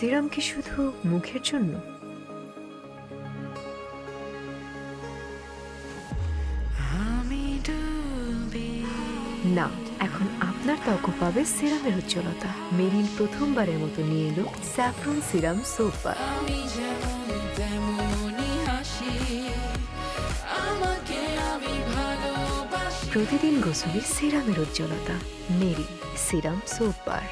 Serum কি শুধু মুখের জন্য? না, এখন আপনার ত্বক পাবে সিরামের উজ্জ্বলতা। মেরিল প্রথমবারের মতো নিয়ে এলো স্যাফরন সিরাম সোপ বার। প্রতিদিন গোসলে সিরামের উজ্জ্বলতা। মেরিল সিরাম সোপ বার।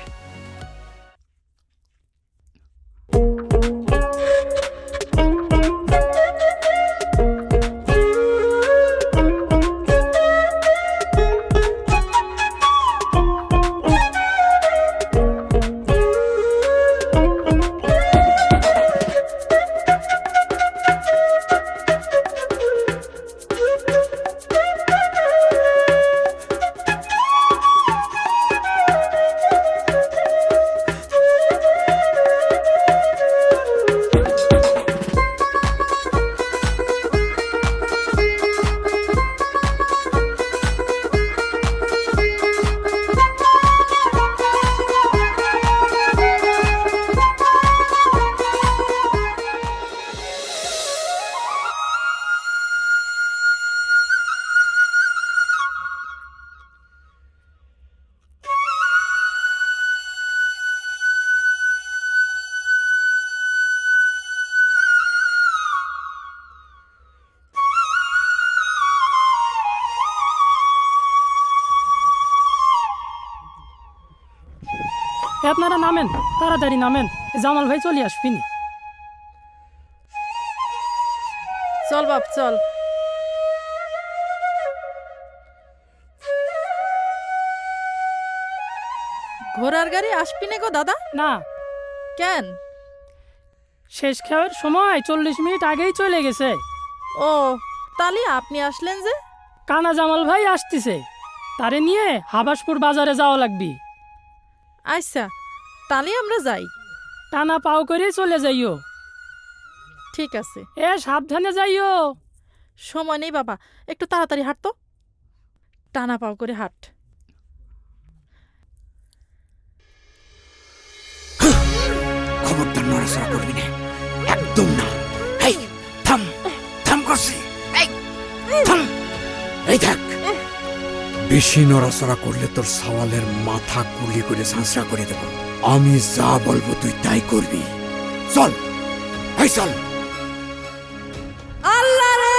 আপনারা নামেন, তাড়াতাড়ি নামেন, জামাল ভাই চলে আসবিনি। চল বাপ চল। ঘোড়ার গাড়ি আসবি না গো দাদা? না, কেন? শেষ খাওয়ার সময় 40 মিনিট আগেই চলে গেছে। ও তাহলে আপনি আসলেন যে? কানা জামাল ভাই আসতেছে, তারে নিয়ে হাবাসপুর বাজারে যাওয়া লাগবি। আচ্ছা তাহলে আমরা যাই। টানা পাও করে চলে যাইও। ঠিক আছে। এ সাবধানে যাইও। সময় নেই বাবা, একটু তাড়াতাড়ি হাঁট তো। টানা পাও করে হাঁট। খবরদার নড়াচড়া করবি না, একদম না। এই থাম, থাম করছি। এই থাম, এই দেখ, বেশি নড়াচড়া করলে তোর সওয়ালের মাথা গুলি করে ঝাঁঝরা করে দেব। আমি যা বলবো তুই তাই করবি। চল, এই চল। আল্লাহ রে!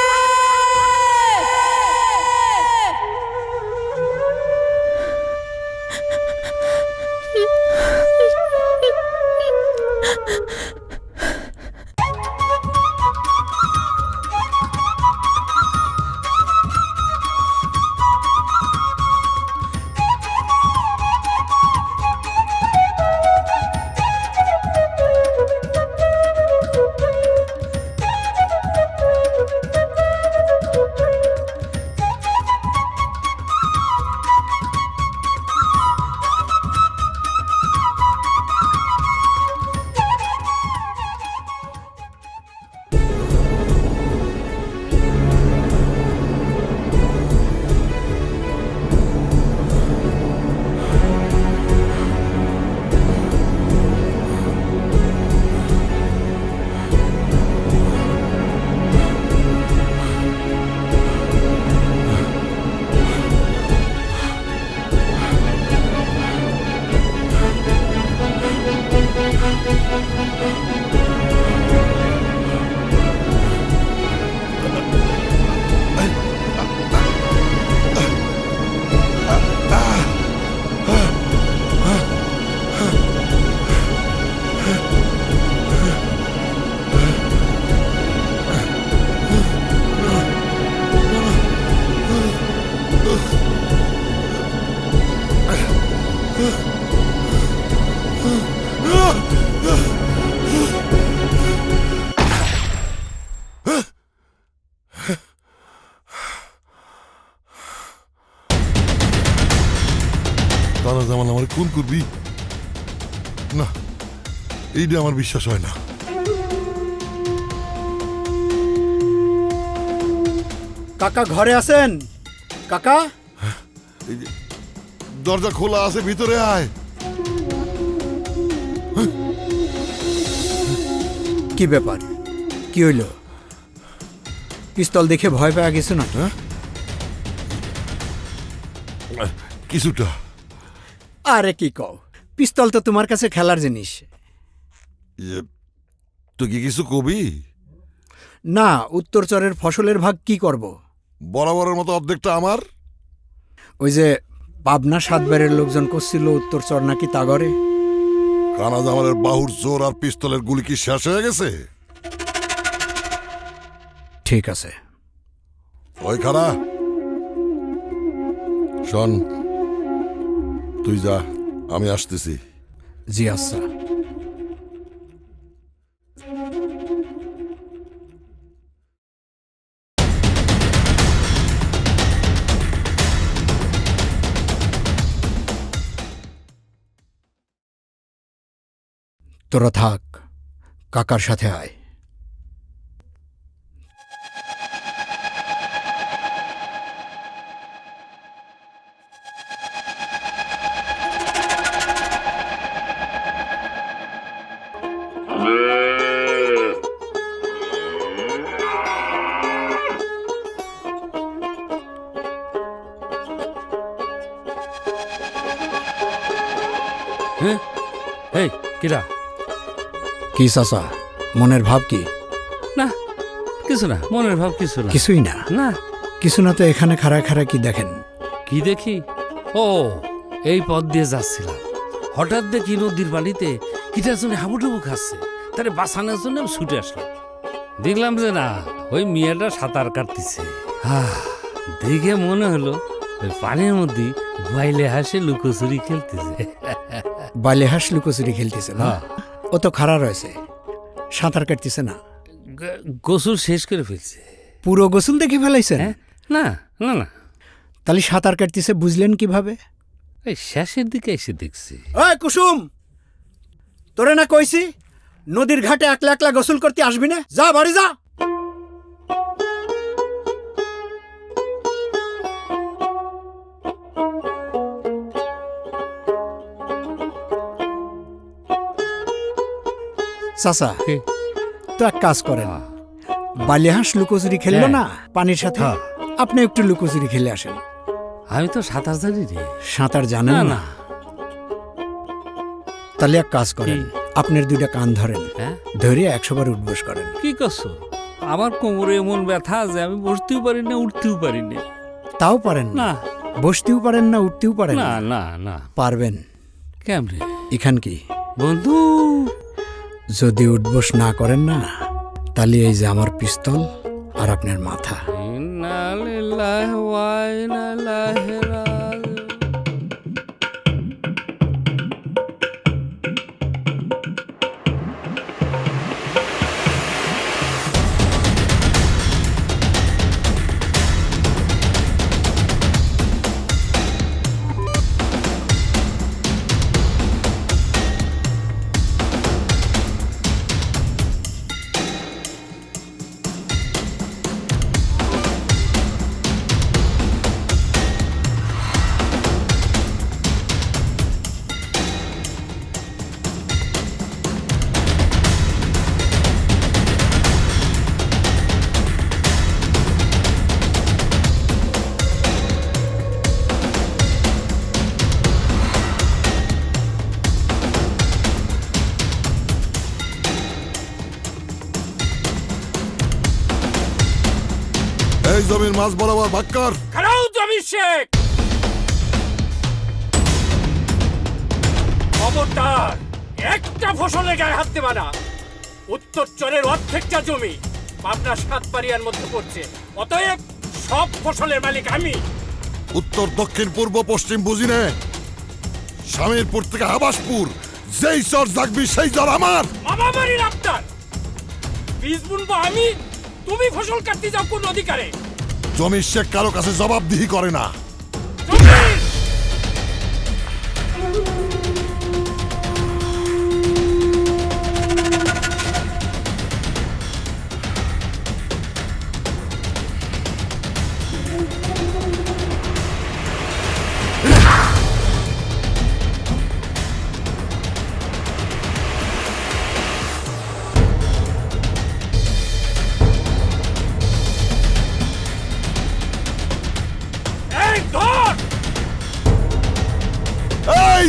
কানা জামাল আমার খুন করবি না, এইটা আমার বিশ্বাস হয় না। কাকা ঘরে আছেন? কাকা এই যে দরজা খোলা আছে, ভিতরে আয়। কি ব্যাপার? কি হইল? পিস্তল দেখে ভয় পেয়ে গেছো না? কিছুটা। আরে কি কও, পিস্তল তো তোমার কাছে খেলার জিনিস। ইয়ে, তুই কি কিছু কবি? না, উত্তরচরের ফসলের ভাগ কি করব? বরাবরের মতো অর্ধেকটা আমার। ওই যে পাবনা সাতবারের লোকজন করছিল উত্তরচর নাকি তাগরে। কানা জামালের বাহুর জোর আর পিস্তলের গুলি কি শেষ হয়ে গেছে? ঠিক আছে। ওই খারা শোন, তুই যা, আমি আসতেছি। জি আচ্ছা। তোরা থাক, কাকার সাথে আয়। এই কিরা? কি চাচা, মনের ভাব কি? না কিছু না, মনের ভাব কিছু না। কিছুই না? না কিছু না তো এখানে খাড়ায় খাড়ায় কি দেখেন? কি দেখি? ও এই পথ দিয়ে যাচ্ছিলাম, হঠাৎ দেখি নদীর বালিতে কিটার জন্য হাবুডুবু খাচ্ছে। তারে বাঁচানোর জন্য আমি ছুটে আসলাম। দেখলাম যে না, ওই মেয়েটা সাঁতার কাটতেছে। দেখে মনে হলো ওই পানির মধ্যে বাইলে হাসে লুকোচুরি খেলতেছে। বালে হাঁস লুকোচুরি খেলতেছে না? হ্যাঁ। ও তো খাড়া রয়েছে, সাঁতার কাটতেছে না। গোসল শেষ করে ফেলছে। পুরো গোসল দেখে ফেলাইছেন? হ্যাঁ, না না না, তাহলে সাঁতার কাটতেছে বুঝলেন কিভাবে? এই শেষের দিকে এসে দেখছি। এই কুসুম, তোরে না কইছি নদীর ঘাটে একলা একলা গোসল করতে আসবি না? যা বাড়ি যা। চাচা, কি? তো এক কাজ করেন, বালিহাঁস লুকোচুরি খেললো হ্যাঁ। না পানির সাথে, হ্যাঁ। আপনি একটু লুকোচুরি খেলে আসেন। আমি তো সাঁতার জানি রে। সাঁতার জানেন না না? না। তাহলে এক কাজ করেন, কি? আপনার দুইটা কান ধরেন, হ্যাঁ? ধরে 100 বার উঠবোস করেন। কি করছো? আমার কোমরে এমন ব্যথা যে আমি বসতেও পারি না, উঠতেও পারি না। তাও পারেন না? না বসতেও পারেন না, উঠতেও পারেন না না? না না। পারবেন। কেমনে এখান কি বন্ধু? যদি উঠবোস না করেন না, তাহলে এই যে আমার পিস্তল আর আপনার মাথা। ইন্না লিল্লাহি ওয়া ইন্না ইলাইহি রাজিউন। এই জমির মাছ বরাবর ভাগ কর। খারাও জমি শেখ, খবরদার একটা ফসলের গায়ে হাত দেবা না। উত্তরচরের অর্ধেকটা জমি পাবনা সাতবাড়িয়ার মধ্যে পড়ছে, অতএব সব ফসলের মালিক আমি। উত্তর দক্ষিণ পূর্ব পশ্চিম বুঝি নে। স্বামীরপুর থেকে হাবাসপুর, যেই চর জাগবি সেই চর আমার। মামা বাড়ির আপনার বীজ বুনবো আমি, তুমি ফসল কাটতে যাও কোন অধিকারে? জমির শেখ কারো কাছে জবাবদিহি করে না। জমির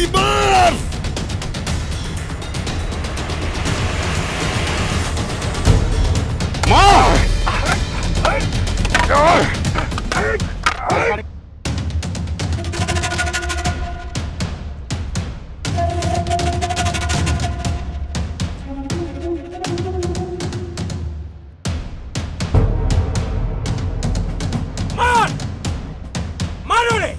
এইবার মার মার ওরে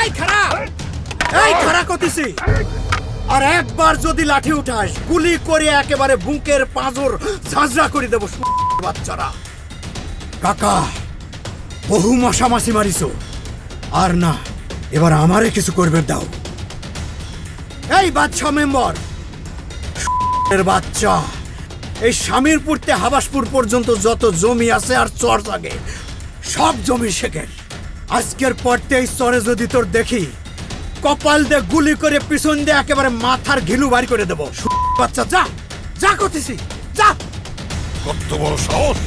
এই খাড়া করতেছি আর একবার যদি লাঠি উঠাস গুলি করে একেবারে বুকের পাঁজর ঝাঁঝরা করে দেবো বাচ্চারা। কাকা বহু মশামাছি মারিছো, আর না, এবার আমারে কিছু করবে দাও। এই বাচ্চা মেম্বার এর বাচ্চা, এই স্বামীরপুর তে হাবাসপুর পর্যন্ত যত জমি আছে আর চর জাগে সব জমি শেখের। আজকের পর এই চরে যদি তোর দেখি, কপাল দিয়ে গুলি করে পিছন দিয়ে একেবারে মাথার ঘিলু বাড়ি করে দেবো। বাচ্চা যা যা করতেছি, যা। কত বড় সাহস!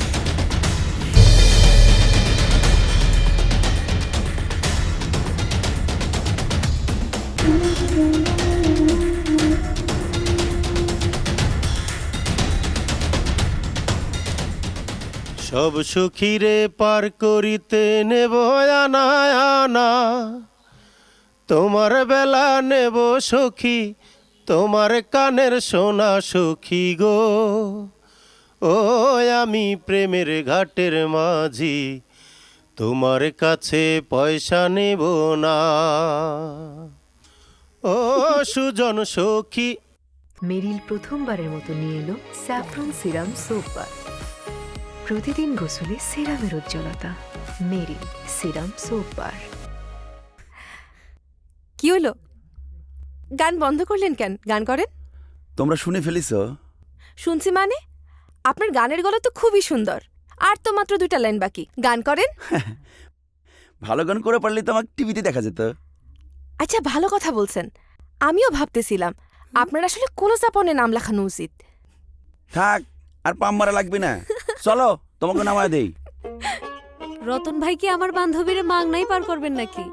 সব সুখীরে পার করিতে নেব আনা আনা, তোমার বেলা নেব সখী, তোমার কানের সোনা সখী গো। ও আমি প্রেমের ঘাটের মাঝি, তোমার কাছে পয়সা নেব না। ও সুজন সখী। মেরিল প্রথমবারের মতো নিয়ে এলো স্যাফরন সিরাম সোপ বার। প্রতিদিন গোসলে সিরামের উজ্জ্বলতা। মেরিল সিরাম সোপ বার। কি হলো? গান বন্ধ করলেন কেন? গান করেন। তোমরা শুনে ফেলিস? শুনছি মানে? আপনার গানের গলা তো খুবই সুন্দর, আর তো মাত্র 2টা লাইন বাকি। গান করেন। ভালো গান করে পারলে তো আমাকে টিভিতে দেখা যেত। আচ্ছা, ভালো কথা বলছেন। আমিও ভাবতেছিলাম আপনার আসলে কোলোজাপনে নাম লেখানো উচিত। থাক, আর পাম মারা লাগবে না। চলো তোমাকে নামায় দেই। রতন ভাই কি আমার বান্ধবীর মাগনাই পার করবেন নাকি?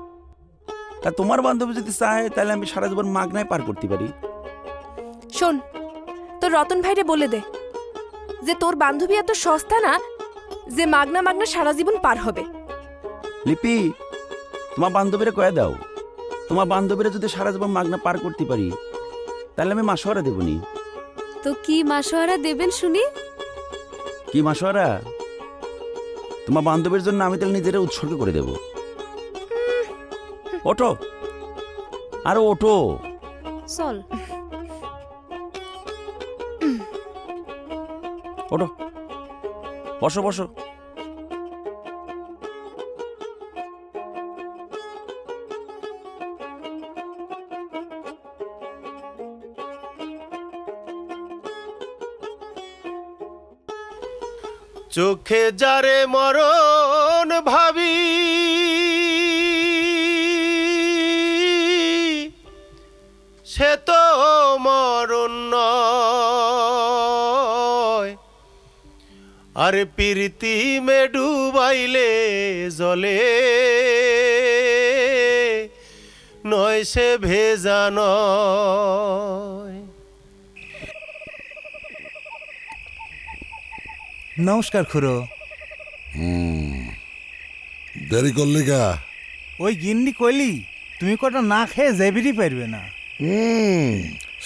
তা তোমার বান্ধবী যদি চায় তাহলে আমি সারা জীবন মাগনায় পার করতে পারি। শোন, তোর রতন ভাইরে বলে দে যে তোর বান্ধবী এত সস্তা না যে মাগনা মাগনা সারা জীবন পার হবে। লিপি, তোমার বান্ধবীরা কয়ে দাও, তোমার বান্ধবীরা যদি সারা জীবন মাগনা পার করতে পারি তাহলে আমি মাসোয়ারা দেবনি। তো কি মাসোয়ারা দেবেন শুনি? কি মাসোয়ারা? তোমার বান্ধবীর জন্য আমি তাহলে নিজেরা উৎসর্গ করে দেব। ওঠো, আরে ওঠো। চল। ওঠো, বসো বসো। চোখে যারে মরণ ভাবি, সে তো মরণ নয়। আর প্রীতি মে ডুবাইলে জলে, নয় সে ভেজা নয়। নমস্কার খুড়ো। দেরি করলি গা? ওই গিন্নি কইলি তুমি কটা না খেয়ে যাবিরই পারবে না।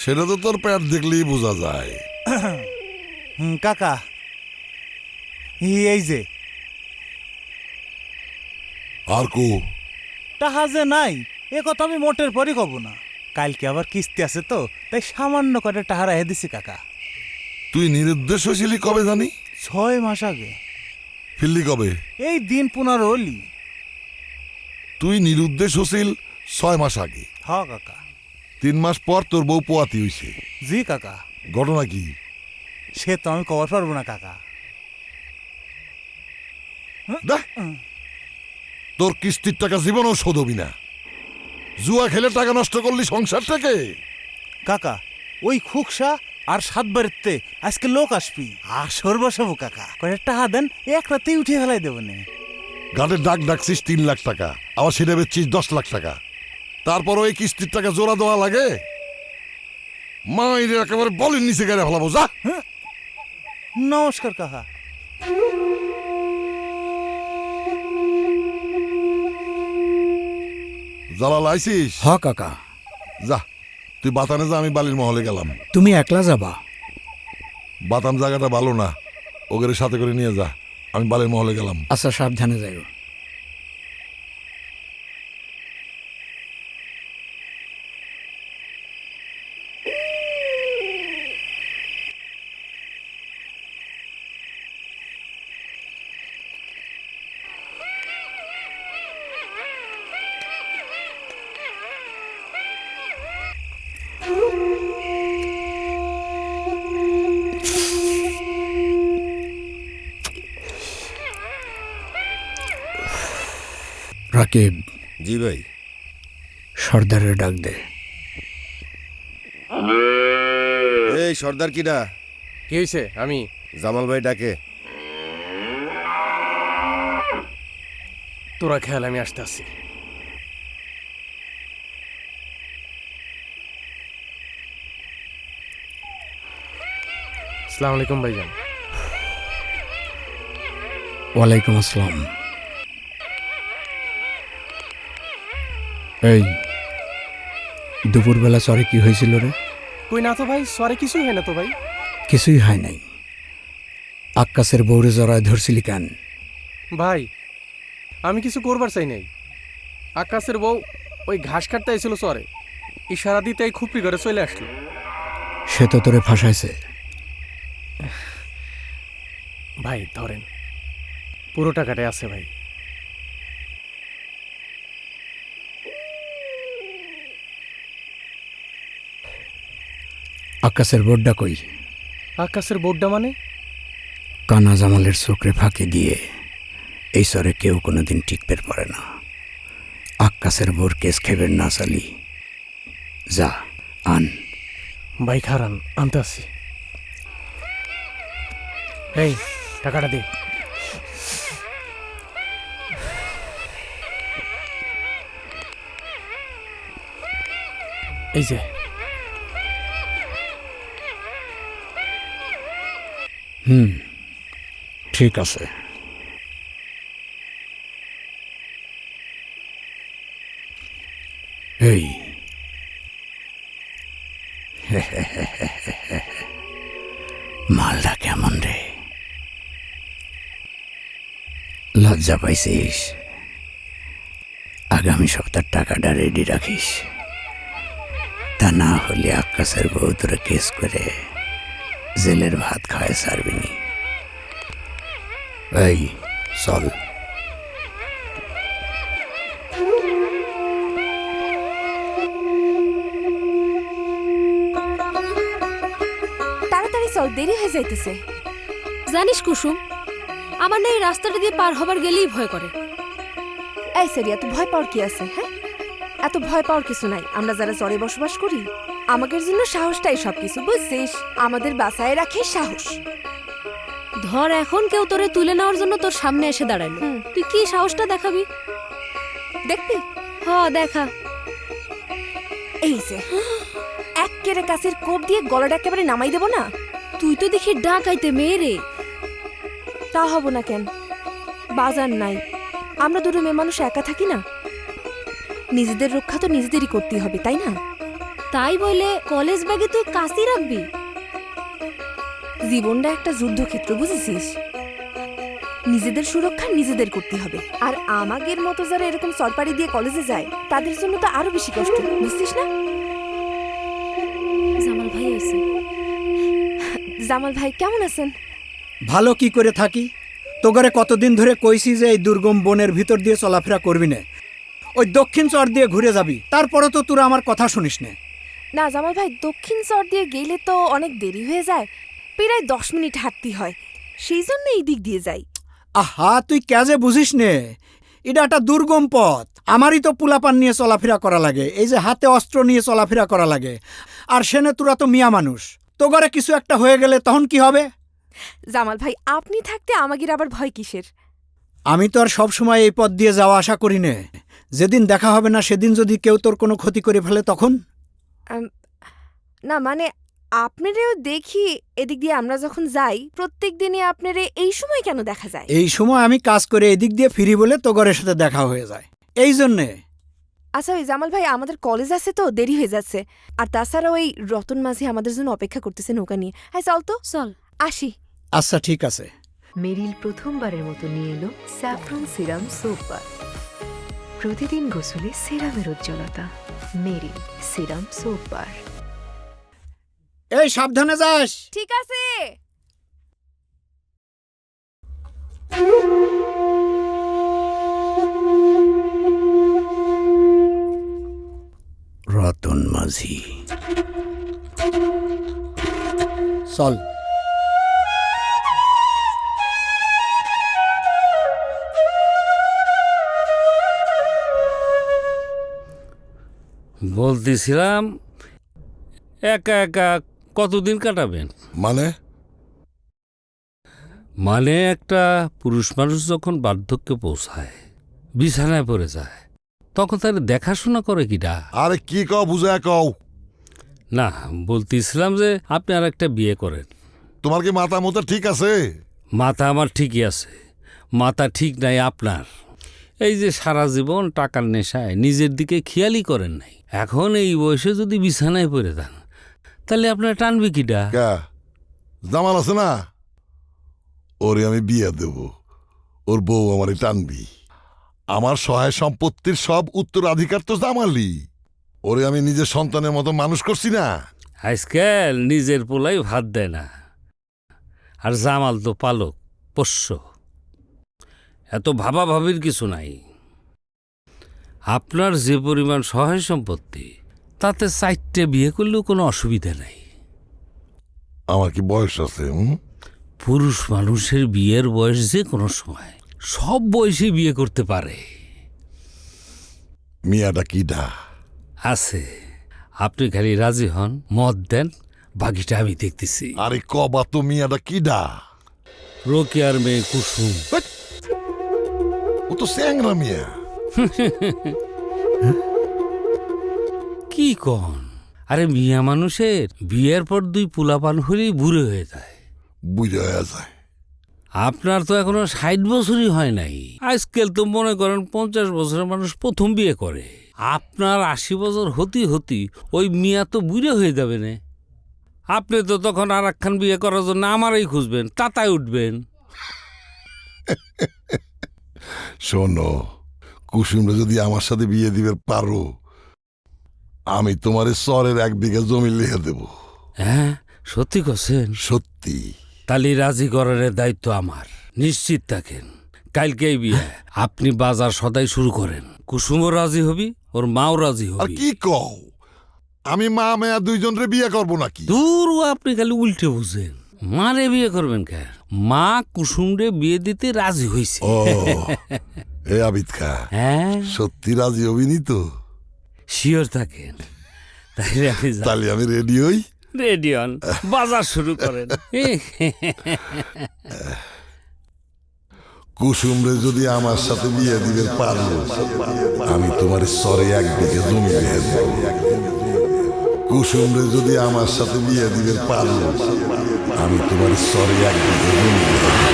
সেটা তো তোর পেট দেখলেই বোঝা যায়। কাকা, এই যে আর কো টাহা যে নাই এ কথা আমি মোটের পরই কব না। কালকে আবার কিস্তি আছে তো, তাই সামান্য করে টাহা রেখে দিছি কাকা। তুই নিরুদ্দেশ হয়েছিলি কবে জানি? 6 মাস আগে। ফিরলি কবে? এই দিন 15 হলি। তুই নিরুদ্দেশ হছিল 6 মাস আগে। হ কাকা। 3 মাস পর তোর বউ পোয়াতি হইছে। জি কাকা। ঘটনা কি? সে তো আমি কবার পারবো না কাকা। তোর কিস্তির টাকা জীবনও শোধ হবি না। জুয়া খেলে টাকা নষ্ট করলি সংসার থেকে। কাকা, ওই খুকসা আর 7 বারেতে আজকে লোক আসবি। আসর বসাবো কাকা। কয়েক টাকা দেন, এক রাতেই উঠে ফেলাই দেবো নে। গাড়ির ডাক ডাকছিস 3 লাখ টাকা, আবার সেটা বেচছিস 10 লাখ টাকা। তারপর ওই কিস্তির টাকা জোড়া দেওয়া লাগে? মায়ের একেবারে বলের নিচে গেড়ে ফেলাবো, যা। নমস্কার কাকা। জালাল আইছিস? হ কাকা। যা, তুই বাতানে যা, আমি বালির মহলে গেলাম। তুমি একলা যাবা? বাতাম জায়গাটা ভালো না, ওদের সাথে করে নিয়ে যা, আমি বালির মহলে গেলাম। আচ্ছা, সাবধানে যাইও। রাকিব। জি ভাই। সর্দারের ডাক দে। এই সর্দার কিডা? কি হয়েছে? আমি জামাল ভাই ডাকে। তোরা খেয়াল, আমি আসতে আসি। আসসালামু আলাইকুম ভাইজান। ওয়ালাইকুম আসসালাম। এই দুপুরবেলা সরে কি হয়েছিল রে? কই না তো ভাই, সরে কিছুই হয় না তো ভাই। কিছুই হয় নাই। আক্কাসের বউরে জড়ায় ধরছিলি কেন? ভাই আমি কিছু করবার চাই নাই। আকাশের বউ ওই ঘাস কাটতে আইছিল সরে, ইশারা দিতে এই খুপড়ি ঘরে চলে আসলো। সে তো তোরে ফাঁসাইছে। ভাই ধরেন, পুরো টাকাটাই আছে ভাই। আক্কাসের বোর্ডটা কই? আকাশের বোর্ডটা মানে? কানা জামালের চোখরে ফাঁকি দিয়ে এই সরে কেউ কোনোদিন টিকতে পারে না। আক্কাসের বোর কেস খেবেন না চালি। যা আন। ভাই খারান, আনতে আসি। এই টাকাটা দে। এই যে। ঠিক আছে। এই মালটা কেমন রে? লজ্জা পাইছিস? আগামী সপ্তাহ টাকাটা রেডি রাখিস, তা না হলে আক্কাসের বউ তোরে কেস করে জেলের ভাত খায় সারবিনি। এই চল। তাড়াতাড়ি চল, দেরি হয়ে যাইতেছে। জানিস কুসুম, আমার না এই রাস্তাটা দিয়ে পার হবার গেলেই ভয় করে। এই সেরিয়া, তুই ভয় পাওয়ার কি আছে? হ্যাঁ, এত ভয় পাওয়ার কিছু নাই। আমরা যারা চরে বসবাস করি, আমাদের জন্য সাহসটাই সবকিছু, বুঝছিস? আমাদের বাসায় রাখে সাহস। ধর এখন কেউ তোরে তুলে নেওয়ার জন্য তোর সামনে এসে দাঁড়ালো, তুই কি সাহসটা দেখাবি? দেখবি? হ দেখা। এই যে একেবারে কাছের কোপ দিয়ে গলাটা একেবারে নামাই দেব না? তুই তো দেখি ডাকাইতে মেয়ে রে। তা হব না কেন? বাজার নাই, আমরা দুটো মেয়ে মানুষ একা থাকি না। নিজেদের রক্ষা তো নিজেদেরই করতে হবে, তাই না? তাই বলে কলেজ ব্যাগে তুই কাশি রাখবি? জীবনটা একটা যুদ্ধক্ষেত্র, বুঝেছিস? নিজেদের সুরক্ষা নিজেদের করতে হবে। আর আমাদের মতো যারা এরকম সরপারি দিয়ে কলেজে যায়, তাদের জন্য তো আরো বেশি কষ্ট, বুঝছিস না? জামাল ভাই আছে। জামাল ভাই কেমন আছেন? ভালো কি করে থাকি? তোগারে কতদিন ধরে কইছি যে এই দুর্গম বনের ভিতর দিয়ে চলাফেরা করবি না, ওই দক্ষিণ চর দিয়ে ঘুরে যাবি। তারপরে তো তোরা আমার কথা শুনিস না। না জামাল ভাই, দক্ষিণ চর দিয়ে গেলে তো অনেক দেরি হয়ে যায়, প্রায় 10 মিনিট হাঁটতে হয়, সেই জন্য এই দিক দিয়ে যাই। আহা, তুই ক্যাজে বুঝিস নে, এটা একটা দুর্গম পথ। আমারই তো পুলাপান নিয়ে চলাফেরা করা লাগে, এই যে হাতে অস্ত্র নিয়ে চলাফেরা করা লাগে। আর সেনে তোরা তো মিয়া মানুষ, তোগারে কিছু একটা হয়ে গেলে তখন কি হবে? জামাল ভাই, আপনি থাকতে আমাদের আবার ভয় কিসের? আমি তো আর সবসময় এই পথ দিয়ে যাওয়া আশা করি নে। যেদিন দেখা হবে না সেদিন যদি কেউ তোর কোনো ক্ষতি করে ফেলে তখন? না মানে আপনারেও দেখি এদিক দিয়ে আমরা যখন যাই প্রত্যেক দিনই আপনারে এই সময় কেন দেখা যায়? এই সময় আমি কাজ করে এদিক দিয়ে ফিরি বলে তোগরের সাথে দেখা হয়ে যায়, এই জন্যে। আচ্ছা ওই জামাল ভাই, আমাদের কলেজ আছে তো দেরি হয়ে যাচ্ছে, আর তাছাড়া ওই রতন মাঝি আমাদের জন্য অপেক্ষা করতেছে নৌকা নিয়ে। হ্যাঁ চল তো, চল আসি। আচ্ছা ঠিক আছে। মেরিল প্রথমবারের মতো নিয়ে এলো স্যাফরন সিরাম সোপ বার। প্রতিদিন গোসলে সিরামের উজ্জ্বলতা। মেরিল সিরাম সোপ বার। এই সাবধানে যাস। ঠিক আছে। রতন মাঝি, চল। বলতেছিলাম একা একা কতদিন কাটাবেন? মানে একটা পুরুষ মানুষ যখন বার্ধক্যে পৌঁছায়, বিছানায় পড়ে যায়, তখন তার দেখাশোনা করে কিটা? আরে কি কও, বুঝায় কও। না, বলতেছিলাম যে আপনি আর একটা বিয়ে করেন। তোমার কি মাথা মতো ঠিক আছে? মাথা আমার ঠিকই আছে, মাথা ঠিক নাই আপনার। এই যে সারা জীবন টাকার নেশায় নিজের দিকে খেয়ালই করেন নাই, এখন এই বয়সে যদি বিছানায় পড়ে দেন তাহলে আপনার টানবে কিটা? জামাল আছে না, ওরে আমি বিয়ে দেব, ওর বউ আমারই টানবি। আমার সহায় সম্পত্তির সব উত্তরাধিকার তো জামালই। ওরে আমি নিজের সন্তানের মতো মানুষ করছি না। আজকাল নিজের পোলাই ভাত দেয় না, আর জামাল তো পালক পোষ্য। এত ভাবাভাবির কিছু নাই। আপনার যে পরিমাণ সহায় সম্পত্তি, তাতে 4টে বিয়ে করলেও কোনো অসুবিধা নাই। আমার কি বয়স আছে? পুরুষ মানুষের বিয়ের বয়স যে কোনো সময়, সব বয়সে বিয়ে করতে পারে। মিয়াটা কিডা? আছে, আপনি খালি রাজি হন, মত দেন, বাকিটা আমি দেখতেছি। আরে কবা তো মিয়াটা কিডা? রোকেয়ার মেয়ে কুসুম। ও তো স্যাংরা মিয়া। কি কন? আরে মিয়া মানুষের বিয়ের পর 2 পোলাপান হলেই বুড়ো হয়ে যায়। বুঝে হয়ে যায়। আপনার তো এখনো 60 বছরই হয় নাই। আজকাল তো মনে করেন 50 বছরের মানুষ প্রথম বিয়ে করে। আপনার 80 বছর হতি ওই মিয়া তো বুড়ো হয়ে যাবে না। আপনি তো তখন আর একখান বিয়ে করার জন্য আমারই খুঁজবেন, তাতায় উঠবেন। শোনো, কুসুমরা যদি আমার সাথে বিয়ে দিবে পারো, আমি তোমার চরের 1 বিঘা জমি লিখে দেব। হ্যাঁ, সত্যি কছেন? সত্যি। তালি রাজি করার দায়িত্ব আমার, নিশ্চিত থাকেন। কালকেই বিয়ে, আপনি বাজার সদাই শুরু করেন। কুসুমও রাজি হবি, ওর মাও রাজি আর হবি। কি কও, আমি মা মেয়া 2 জনরে বিয়ে করব নাকি? দূর, আপনি খালি উল্টে বুঝেন। মারে বিয়ে করবেন কেন? মা কুসুমরে বিয়ে দিতে রাজি হয়েছে। ও এ আবিদ খা, হ্যাঁ সত্যি রাজি হবিনি তো? শিওর থাকেন। তাহলে আমি রেডি হই। রেডি হন, বাজার শুরু করেন। কুসুমরে যদি আমার সাথে বিয়ে দিবে পারো, আমি তোমার চরে 1 বিঘা জমি লিখে দেব। কুসুমরে যদি আমার সাথে বিয়ে দিবে পারো, আমি তোমার চরে 1 বিঘা জমি লিখে দেব।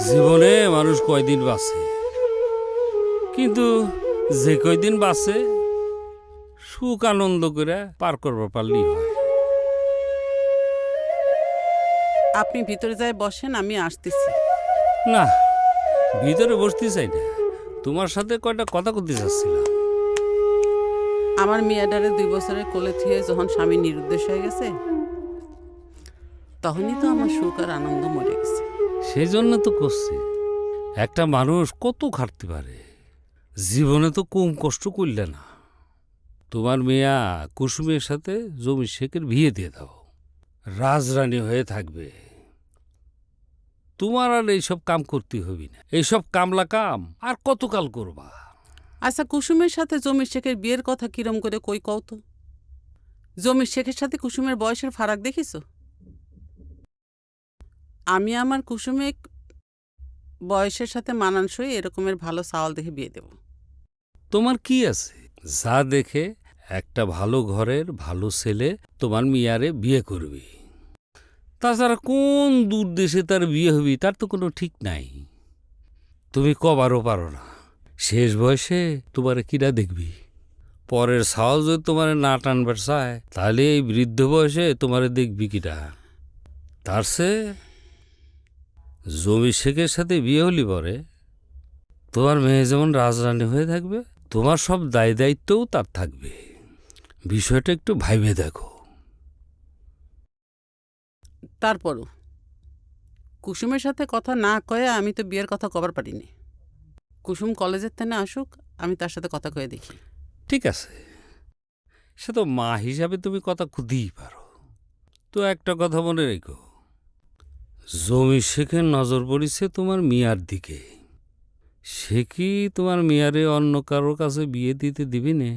জীবনে মানুষ কয়দিন বাঁচে, কিন্তু যে কয়দিন বাঁচে সুখ আনন্দ করে পার করবার পারলেই হয়। আপনি ভিতরে যাই বসেন, আমি আসতেছি। না, ভিতরে বসতে চাই না, তোমার সাথে কয়টা কথা করতে চাচ্ছিলাম। আমার মেয়েটারে 2 বছরের কোলে থিয়ে যখন স্বামী নিরুদ্দেশ হয়ে গেছে, তখনই তো আমার সুখ আর আনন্দ মরে গেছে। সেই জন্য তো করছি, একটা মানুষ কত খাটতে পারে, জীবনে তো কম কষ্ট করলে না। তোমার মেয়া কুসুমের সাথে জমি শেখের বিয়ে দিয়ে দাও, রাজরানী হয়ে থাকবে। তোমার আর এইসব কাম করতে হবি না, এইসব কামলা কাম আর কতকাল করবা। আচ্ছা, কুসুমের সাথে জমির শেখের বিয়ের কথা কিরম করে কই কও তো? জমির শেখের সাথে কুসুমের বয়সের ফারাক দেখিস? আমি আমার কুসুমে বয়সের সাথে মানানসই এরকমের ভালো চাওয়াল দেখে বিয়ে দেব। তোমার কি আছে, যা দেখে একটা ভালো ঘরের ভালো ছেলে তোমার মিয়ারে বিয়ে করবি। তাছাড়া কোন দূর দেশে তার বিয়ে হবি তার তো কোনো ঠিক নাই। তুমি কবারও পারো না, শেষ বয়সে তোমারে কিরা দেখবি। পরের সাহস যদি তোমারে না টানবার চায়, তাহলে এই বৃদ্ধ বয়সে তোমারে দেখবি কিরা। তার সে জমি শেখের সাথে বিয়ে হলি পরে তোমার মেয়ে যেমন রাজরানী হয়ে থাকবে, তোমার সব দায় দায়িত্বও তার থাকবে। বিষয়টা একটু ভাইবে দেখো। তারপরও কুসুমের সাথে কথা না কয়ে আমি তো বিয়ের কথা কবার পারিনি। কুসুম কলেজের থেকে আসুক, আমি তার সাথে কথা কয়ে দেখি। ঠিক আছে, সে তো মা হিসাবে তুমি কথা খুঁজতেই পারো। তো একটা কথা মনে রেখো, জমি শেখের নজর পড়েছে তোমার মিয়ার দিকে। সে কি তোমার মিয়ারে অন্য কারোর কাছে বিয়ে দিতে দিবি নে,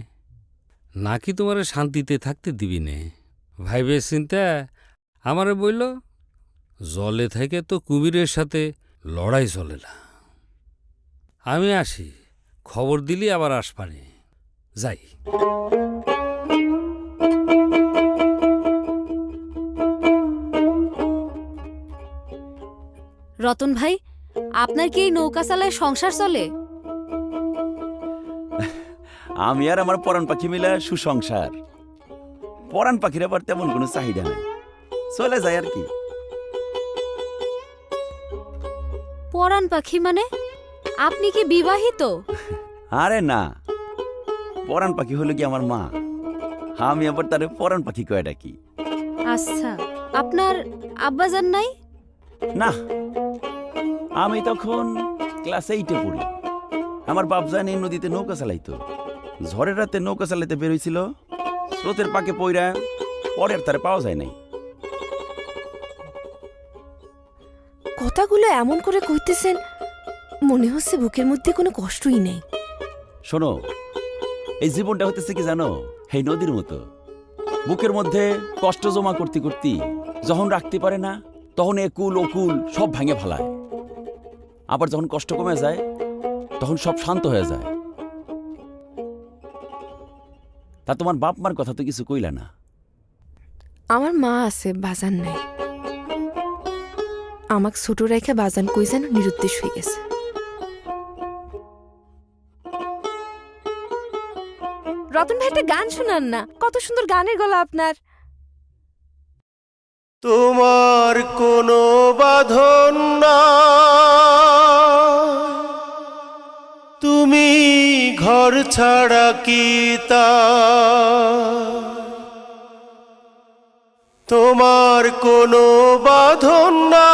নাকি তোমারে শান্তিতে থাকতে দিবি নে? ভাইবে চিন্তা আমারে বইল, জলে থেকে তো কুমিরের সাথে লড়াই চলে না। আমি আসি, খবর দিলি আবার আসবানে। যাই। রতন ভাই, আপনার কি এই নৌকা চালায় সংসার চলে? আমি আর আমার পরাণ পাখি মিলে সুসংসার। পরাণ পাখির আবার তেমন কোনো চাহিদা নেই, চলে যায় আর কি। পরাণ পাখি মানে? আপনি কি বিবাহিত? আরে না, পরাণ পাখি হলো কি আমার মা, আমি আবার তারে পরাণ পাখি কয়ে ডাকি। আচ্ছা, আপনার আব্বাজান নাই? না, আমি তখন ক্লাস 8-এ পড়ি। আমার বাপজান এই নদীতে নৌকা চালাইতো। ঝড়ের রাতে নৌকা চালাইতে বেরোইছিল, স্রোতের পাকে পইরা পরের তারে পাওয়া যায় নাই। কথাগুলো এমন করে কইতেছেন, মনে হচ্ছে বুকের মধ্যে কোনো কষ্টই নেই। শোনো, এই জীবনটা হতেছে কি জানো, এই নদীর মতো। বুকের মধ্যে কষ্ট জমা করতে করতে যখন রাখতে পারে না, তখন একুল ওকুল সব ভাঙে ফেলায়। আবার যখন কষ্ট কমে যায়, তখন সব শান্ত হয়ে যায়। তা তোমার বাপ মার কথা তো কিছু কইলা না। আমার মা আছে, বাজান নাই। আমাকে ছোট রেখে বাজান কই যেন নিরুদ্দেশ হয়ে গেছে। রতন ভাই, একটা গান শোনান না, কত সুন্দর গানের গলা আপনার। তোমার কোনো বাঁধন না, তুমি ঘর ছাড়া কি তা, তোমার কোনো বাঁধন না,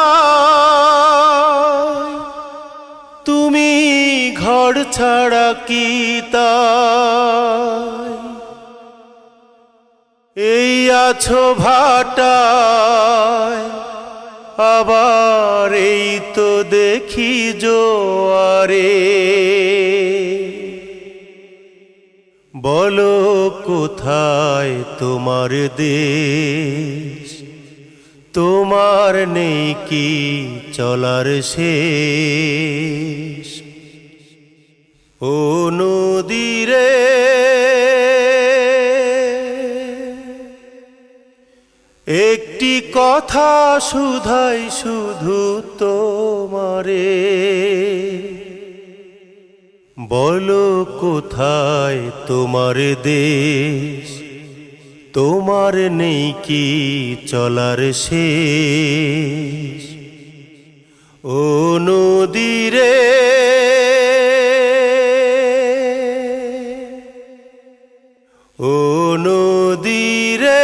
তুমি ঘর ছাড়া কি তা, এই আছো ভাটায়, আবার এই তো দেখি জোয়ারে। বলো কোথায় তোমার দেশ, তোমার নেই কি চলার শেষ? ও নদীরে একটি কথা শুধাই শুধু তোমারে, বলো কোথায় তোমার দেশ, তোমার নেই কি চলার শেষ? ও নদীরে ও নদীরে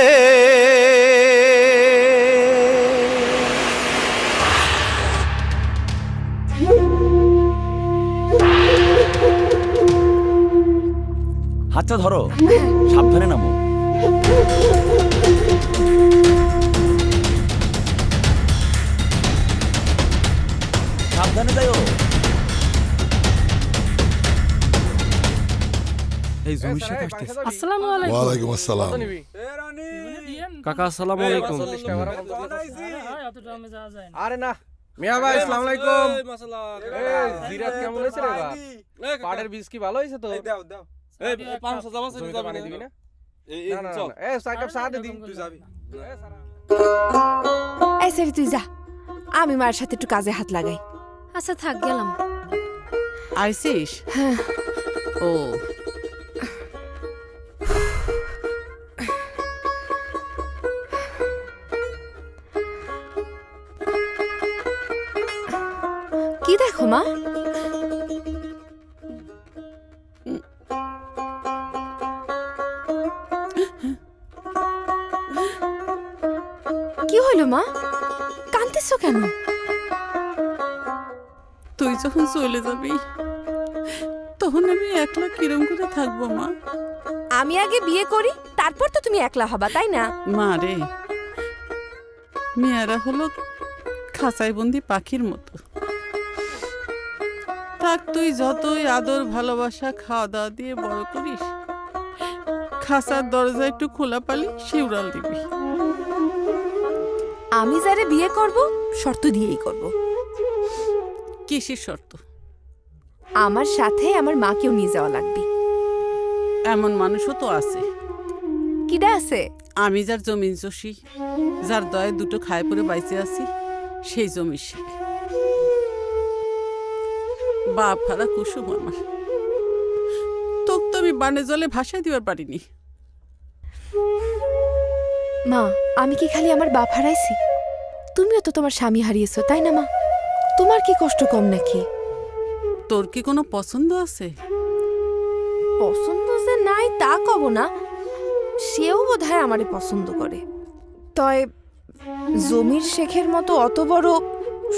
হাতটা ধরো, সাবধানে নামো। সাবধানে যাও। এই জমির সাথে আসতেছে। আসসালামু আলাইকুম। ওয়ালাইকুম আসসালাম। কাকা আসসালামু আলাইকুম। আরে না মিয়া ভাই আসসালামু আলাইকুম। জিরাত কেমন হয়েছে রে বাপ? পাটের বীজ কি ভালো হয়েছে তো? দাও দাও। এই 500 জমা করে যাবে না দিবি না? না চল। এই সাইকেল সাথে দিন তুই যাবি। এই সেরি তুই যা, আমি মায়ের সাথে একটু কাজে হাত লাগাই। আচ্ছা থাক, গেলাম। আইসিস? হ্যাঁ। ও কি দেখো মা? কি হইল মা, কাঁদতেছো কেন? তুই যখন চলে যাবি তখন আমি একলা কিরম করে থাকবো মা? আমি আগে বিয়ে করি, তারপর তো তুমি একলা হবা, তাই না? মা রে, মেয়েরা হলো খাঁচায় বন্দি পাখির মতো। থাক, তুই যতই আদর ভালোবাসা খাওয়া দাওয়া দিয়ে বড় করিস, খাঁচার দরজা একটু খোলা পালি শিউরাল দিবি। আমি যারে বিয়ে করব শর্ত দিয়েই করব। কিসের শর্ত? আমার সাথে আমার মাকেও নিয়ে যাওয়া লাগবে। এমন মানুষও তো আছে। কিডা আছে? আমি যার জমিন চষি, যার দয়ে দুটো খায় পরে বাইচে আছি, সেই জমির শেখ। বাপ হারা কুসুম আমার, তোকে তো আমি বানে জলে ভাসাই দিবার পারিনি। মা, আমি কি খালি আমার বাপ হারাইছি? তুমিও তো তোমার স্বামী হারিয়েছো, তাই না মা? তোমার কি কষ্ট কম নাকি? তোর কি কোনো পছন্দ আছে? পছন্দ যে নাই তা কব না, সেও বোধহয় আমারে পছন্দ করে। তয় জমির শেখের মতো অত বড়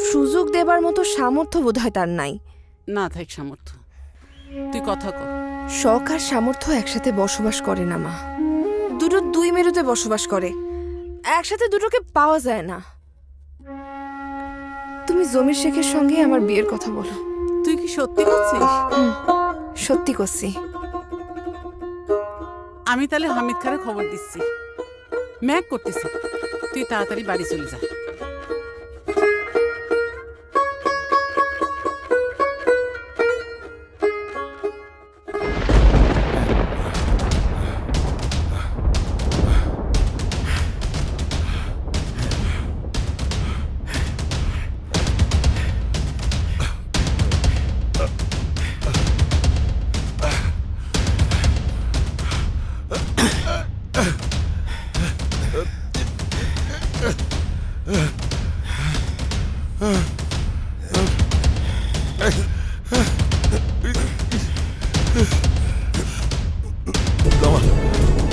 সুযোগ দেবার মতো সামর্থ্য বোধহয় তার নাই। না থাক সামর্থ্য, তুই কথা কর। শখ আর সামর্থ্য একসাথে বসবাস করে না মা, দুটো দুই মেরুতে বসবাস করে, একসাথে দুটোকে পাওয়া যায় না। তুমি জমির শেখের সঙ্গে আমার বিয়ের কথা বলো। তুই কি সত্যি করছিস? সত্যি করছি। আমি তাহলে হামিদ খারে খবর দিচ্ছি, ম্যাক করতেছি, তুই তাড়াতাড়ি বাড়ি চলে যা।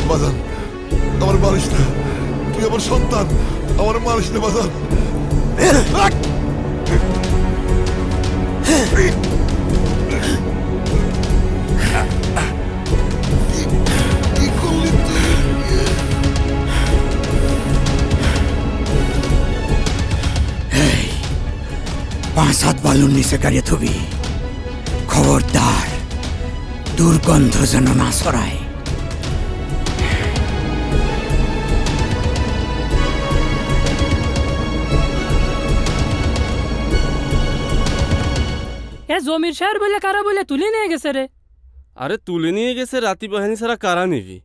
বাজান, আমার মারিস না, তুই আমার সন্তান, আমার মারিস না বাজান। কি করলি তুই? 5-7 বালুর নিচে গাড়িয়ে থবি, খবরদার দুর্গন্ধ যেন না ছড়ায়। এ জমির শেয়ার বলে কারা বলে তুলে নিয়ে গেছে রে? আরে তুলে নিয়ে গেছে রাতি বাহিনী ছাড়া কারা নিবি?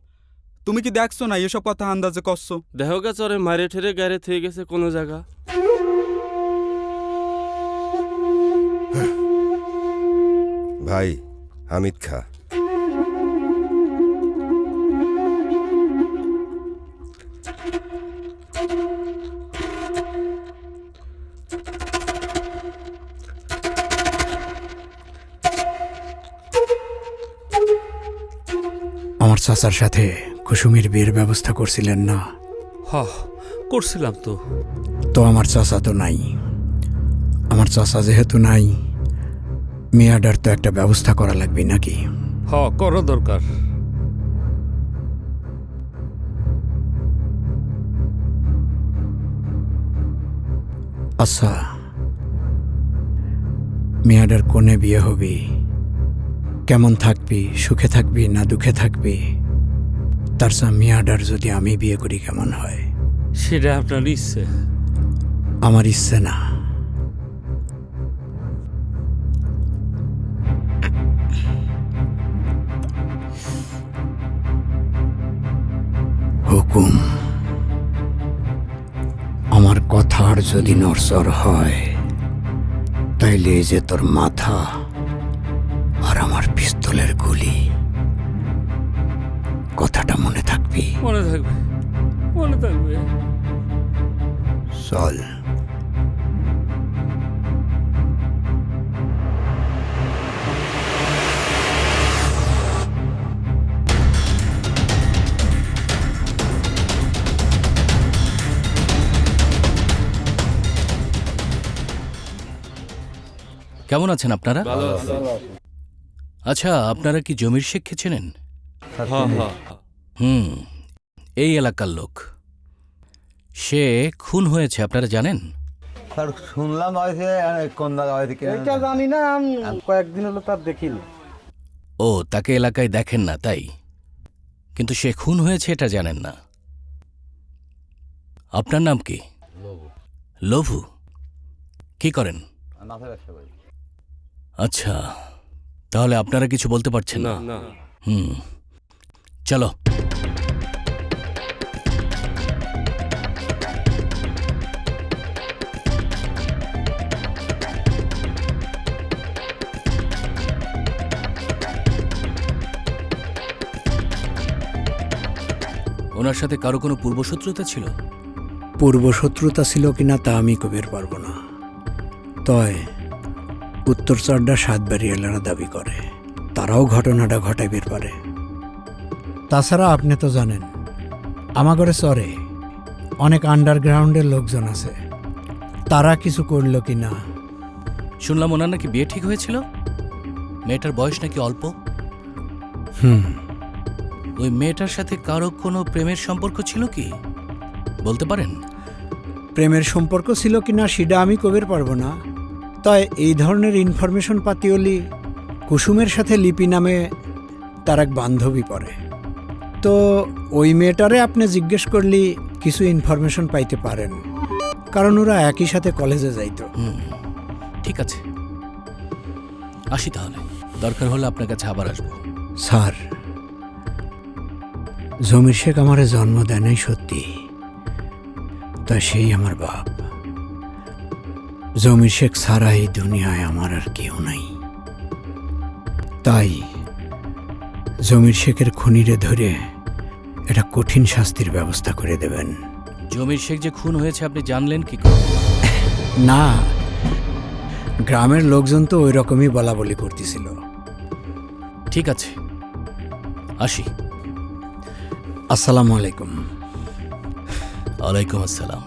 তুমি কি দেখছো না এসব কথা আন্দাজে করছো? দেহগা চরে মারে ঠেরে গাড়ি থেকে গেছে কোনো জায়গা। ভাই হামিদ খা, আমার চাচার সাথে কুসুমের বিয়ের ব্যবস্থা করছিলেন না? হ করছিলাম তো। তো আমার চাচা তো নাই। আমার চাচা যেহেতু নাই, মেয়াডার তো একটা ব্যবস্থা করা লাগবে নাকি? হ করো দরকার। আচ্ছা, মেয়াডার কোনে বিয়ে হবে? কেমন থাকবি? সুখে থাকবি না দুঃখে থাকবি? তার চেয়ে মেয়াডার যদি আমি বিয়ে করি কেমন হয়? সেটা আপনার ইচ্ছে। আমার ইচ্ছে না। হুকুম। আমার কথার যদি নড়চড় হয়, তাইলে এই যে তোর মাথা আর আমার পিস্তলের গুলি, কথাটা মনে থাকবি? মনে থাকবে, মনে থাকবে। চল। কেমন আছেন আপনারা? ভালো আছি। আচ্ছা, আপনারা কি জমির শেখকে চেনেন? এই এলাকার লোক। সে খুন হয়েছে, আপনারা জানেন? স্যার শুনলাম হয়েছে কোন এটা জানি না, কয়েকদিন হলো তার দেখিনি। ও, তাকে এলাকায় দেখেন না তাই? কিন্তু সে খুন হয়েছে এটা জানেন না। আপনার নাম কি? লভু। কি করেন? আচ্ছা, তাহলে আপনারা কিছু বলতে পারছেন না? চলো। ওনার সাথে কারো কোনো পূর্বশত্রুতা ছিল? পূর্বশত্রুতা ছিল কিনা তা আমি কবের পারবো না। তয় উত্তর চড্ডা সাতবাড়িয়ালারা দাবি করে তারাও ঘটনাটা ঘটাইবের পারে। তাছাড়া আপনি তো জানেন আমাগরে চরে অনেক আন্ডারগ্রাউন্ডের লোকজন আছে, তারা কিছু করল কি না। শুনলাম ওনার নাকি বিয়ে ঠিক হয়েছিল, মেয়েটার বয়স নাকি অল্প। ওই মেয়েটার সাথে কারো কোনো প্রেমের সম্পর্ক ছিল কি বলতে পারেন? প্রেমের সম্পর্ক ছিল কিনা সেটা আমি কবের পারবো না। তাই এই ধরনের ইনফরমেশন পাতি হলি কুসুমের সাথে লিপি নামে তার এক বান্ধবী পড়ে, তো ওই মেয়েটারে আপনি জিজ্ঞেস করলি কিছু ইনফরমেশন পাইতে পারেন, কারণ ওরা একই সাথে কলেজে যাইতো। ঠিক আছে, আসি তাহলে। দরকার হলে আপনার কাছে আবার আসবো। স্যার, জমির শেখ আমারে জন্ম দেয় নাই সত্যি, তা সেই আমার বাপ। জমির শেখ ছাড়া এই দুনিয়ায় আমার আর কেউ নাই। তাই জমির শেখের খুনিরে ধরে এটা কঠিন শাস্তির ব্যবস্থা করে দেবেন। জমির শেখ যে খুন হয়েছে আপনি জানলেন কি করে? না, গ্রামের লোকজন তো ওই রকমই বলা বলি করতেছিল। ঠিক আছে, আসি। আসসালামু আলাইকুম। ওয়ালাইকুম আসসালাম।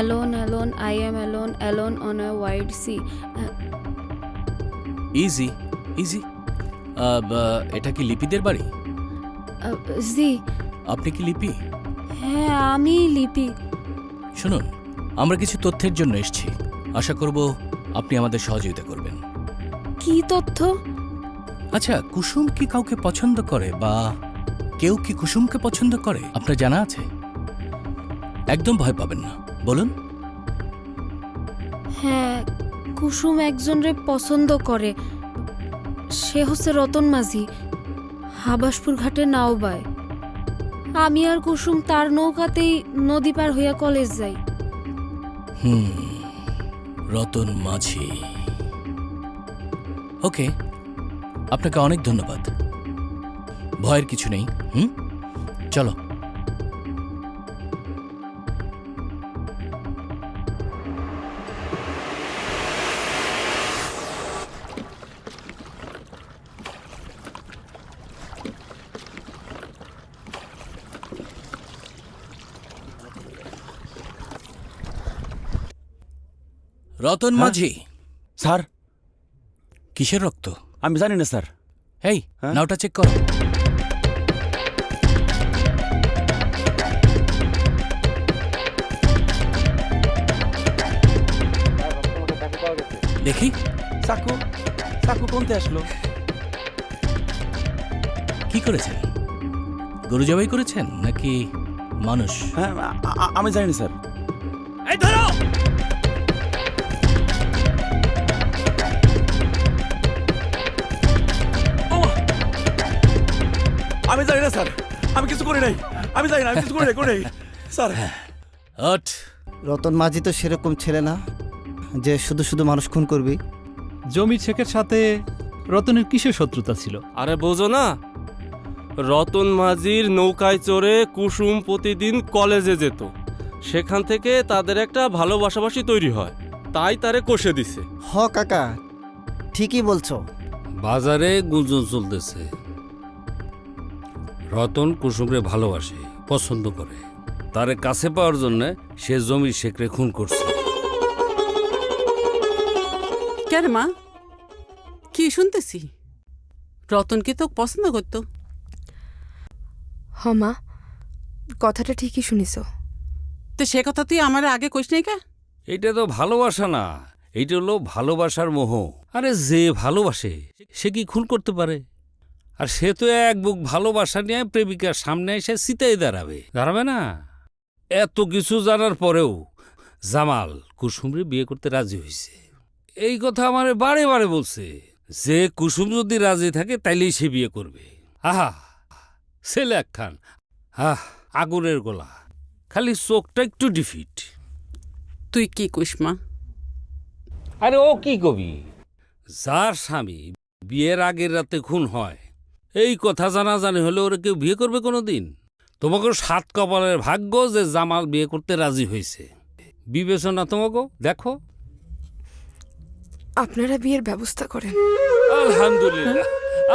Alone, alone, I am alone, alone on a wide sea. Easy easy. এটা কি লিপিদের বাড়ি? জি। আপনি কি লিপি? হ্যাঁ, আমি লিপি। শুনুন, আমরা কিছু তথ্যের জন্য এসেছি, আশা করব আপনি আমাদের সহযোগিতা করবেন। কি তথ্য? আচ্ছা, কুসুম কি কাউকে পছন্দ করে বা কেউ কি কুসুমকে পছন্দ করে আপনার জানা আছে? একদম ভয় পাবেন না, বলুন। হ্যাঁ, কুসুম একজনরে পছন্দ করে। সে হচ্ছে রতন মাঝি, হাবাসপুর ঘাটে নাও বায়। আমি আর কুসুম তার নৌকাতেই নদী পার হইয়া কলেজ যাই। রতন মাঝি। ওকে, আপনাকে অনেক ধন্যবাদ। ভয়ের কিছু নেই। চলো। রতন মাঝি। স্যার, কিসের রক্ত? আমি জানি না স্যার। এই নাওটা চেক করো। দেখি। চাকু চাকু কোনতে আসলো? কি করেছেন? গরু জবাই করেছেন নাকি মানুষ? হ্যাঁ, আমি জানি না স্যার। এই ধরো! আমি জানি না স্যার, আমি কিছু করি নাই। আমি জানি না, আমি কিছু করি নাই স্যার। রতন মাঝি তো সেরকম ছেলে না যে শুধু শুধু মানুষ খুন করবি। জমির শেখের সাথে রতনের কিসের শত্রুতা ছিল? আরে বোঝো না, রতন মাঝির নৌকায় চড়ে কুসুম প্রতিদিন কলেজে যেত। সেখান থেকে তাদের একটা ভালোবাসাবাসি তৈরি হয়, তাই তারে কষে দিছে। হ কাকা, ঠিকই বলছো। বাজারে গুঞ্জন চলতেছে রতন কুসুমরে ভালোবাসে, পছন্দ করে। তারে কাছে পাওয়ার জন্য সে জমির শেখরে খুন করছে। কেন মা, কি শুনতেছি? রতন কি তো পছন্দ করতো? হ মা, কথাটা ঠিকই শুনিস। তো সে কথা তুই আমার আগে কইস নাই কে? এইটা তো ভালোবাসা না, এইটা হলো ভালোবাসার মোহ। আরে যে ভালোবাসে সে কি খুন করতে পারে? আর সে তো এক বুক ভালোবাসা নিয়ে প্রেমিকার সামনে এসে চিতাই দাঁড়াবে না। এত কিছু জানার পরেও জামাল কুসুমরে বিয়ে করতে রাজি হয়েছে। এই কথা আমার বারে বারে বলছে যে কুসুম যদি রাজি থাকে তাইলেই সে বিয়ে করবে। আহা, ছেলে একখান আগুনের গোলা, খালি চোখটা একটু ডিফিট। তুই কি কইস মা? আরে ও কি কবি? যার স্বামী বিয়ের আগের রাতে খুন হয়, এই কথা জানাজানি হলে ওরা কেউ বিয়ে করবে কোনোদিন? তোমাকে সাত কপালের ভাগ্য যে জামাল বিয়ে করতে রাজি হয়েছে। বিবেচনা তোমাকে দেখো। আপনারা বিয়ের ব্যবস্থা করেন। আলহামদুলিল্লাহ,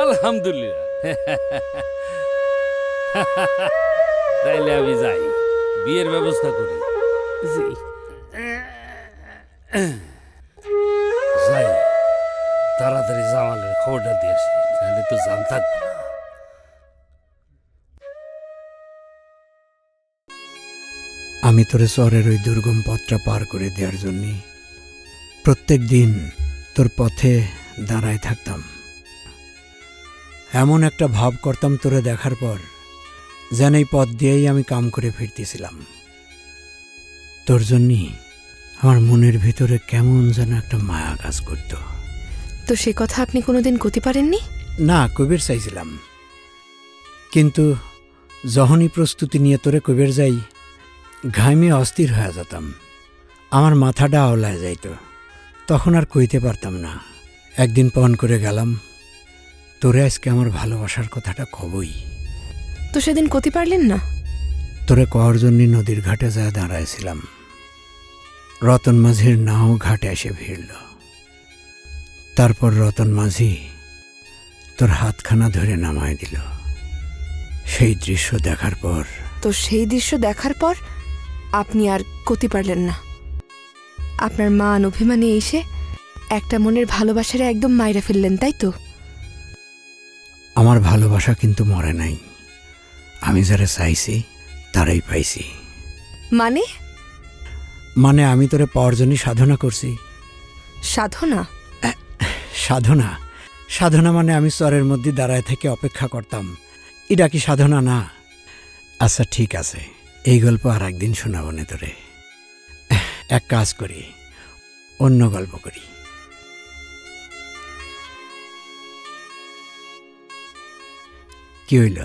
আলহামদুলিল্লাহ। তাইলে আমি যাই, বিয়ের ব্যবস্থা করি। যাই, তাড়াতাড়ি জামালের খবরটা দিয়ে আসি, তাহলে তো জান থাকবো না। আমি তোরে শহরের ওই দুর্গম পথটা পার করে দেওয়ার জন্যে প্রত্যেক দিন তোর পথে দাঁড়ায় থাকতাম। এমন একটা ভাব করতাম তোরে দেখার পর যেন এই পথ দিয়েই আমি কাম করে ফিরতেছিলাম। তোর জন্যই আমার মনের ভিতরে কেমন যেন একটা মায়া কাজ করত। তো সে কথা আপনি কোনোদিন কইতে পারেননি? না, কবির চাইছিলাম, কিন্তু যখনই প্রস্তুতি নিয়ে তোরে কবির যাই ঘামে অস্থির হয়ে যেতাম, আমার মাথাটা আওলায় যাইত, তখন আর কইতে পারতাম না। একদিন পণ করে গেলাম তোরে আজকে আমার ভালোবাসার কথাটা কবই। তো সেদিন কইতে পারলেন না? তোরে কওয়ার জন্য নদীর ঘাটে যায় দাঁড়াইছিলাম। রতন মাঝির নাও ঘাটে এসে ভিড়ল। তারপর রতন মাঝি তোর হাতখানা ধরে নামায় দিল। সেই দৃশ্য দেখার পর তো সেই দৃশ্য দেখার পর আপনি আর কইতে পারলেন না? আপনার মান অভিমানে এসে একটা মনের ভালোবাসারে একদম মাইরা ফেললেন, তাই তো? আমার ভালোবাসা কিন্তু মরে নাই। আমি যারা চাইছি তারাই পাইছি। মানে? মানে আমি তোরে পাওয়ার জন্য সাধনা করছি। সাধনা? সাধনা? সাধনা মানে আমি চরের মধ্যে দাঁড়ায় থেকে অপেক্ষা করতাম, এটা কি সাধনা না? আচ্ছা ঠিক আছে, এই গল্প আর একদিন শোনাবো না তোরে। এক কাজ করি, অন্য গল্প করি। কি হইল?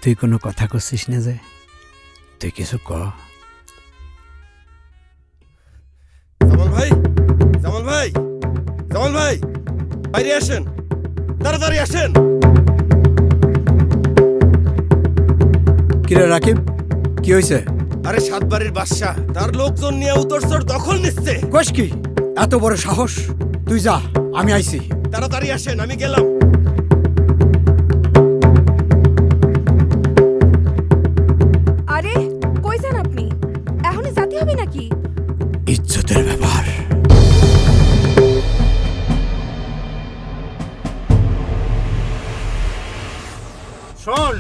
তুই কোনো কথা করছিস না যে? তুই কিছু ক। জামাল ভাই, জামাল ভাই, জামাল ভাই, বাইরে আসেন, তাড়াতাড়ি আসেন। কিরে রাকিব, কি হয়েছে? আরে সাতবাড়ির বাদশা তার লোকজন নিয়ে উত্তরসর দখল নিচ্ছে। কোষ কি এত বড় সাহস? তুই যা, আমি আইছি। তাড়াতাড়ি আসেন, আমি গেলাম। আরে কই যান আপনি? এখনই জাতি হবে নাকি? ইজ্জতের ব্যাপার। শোন,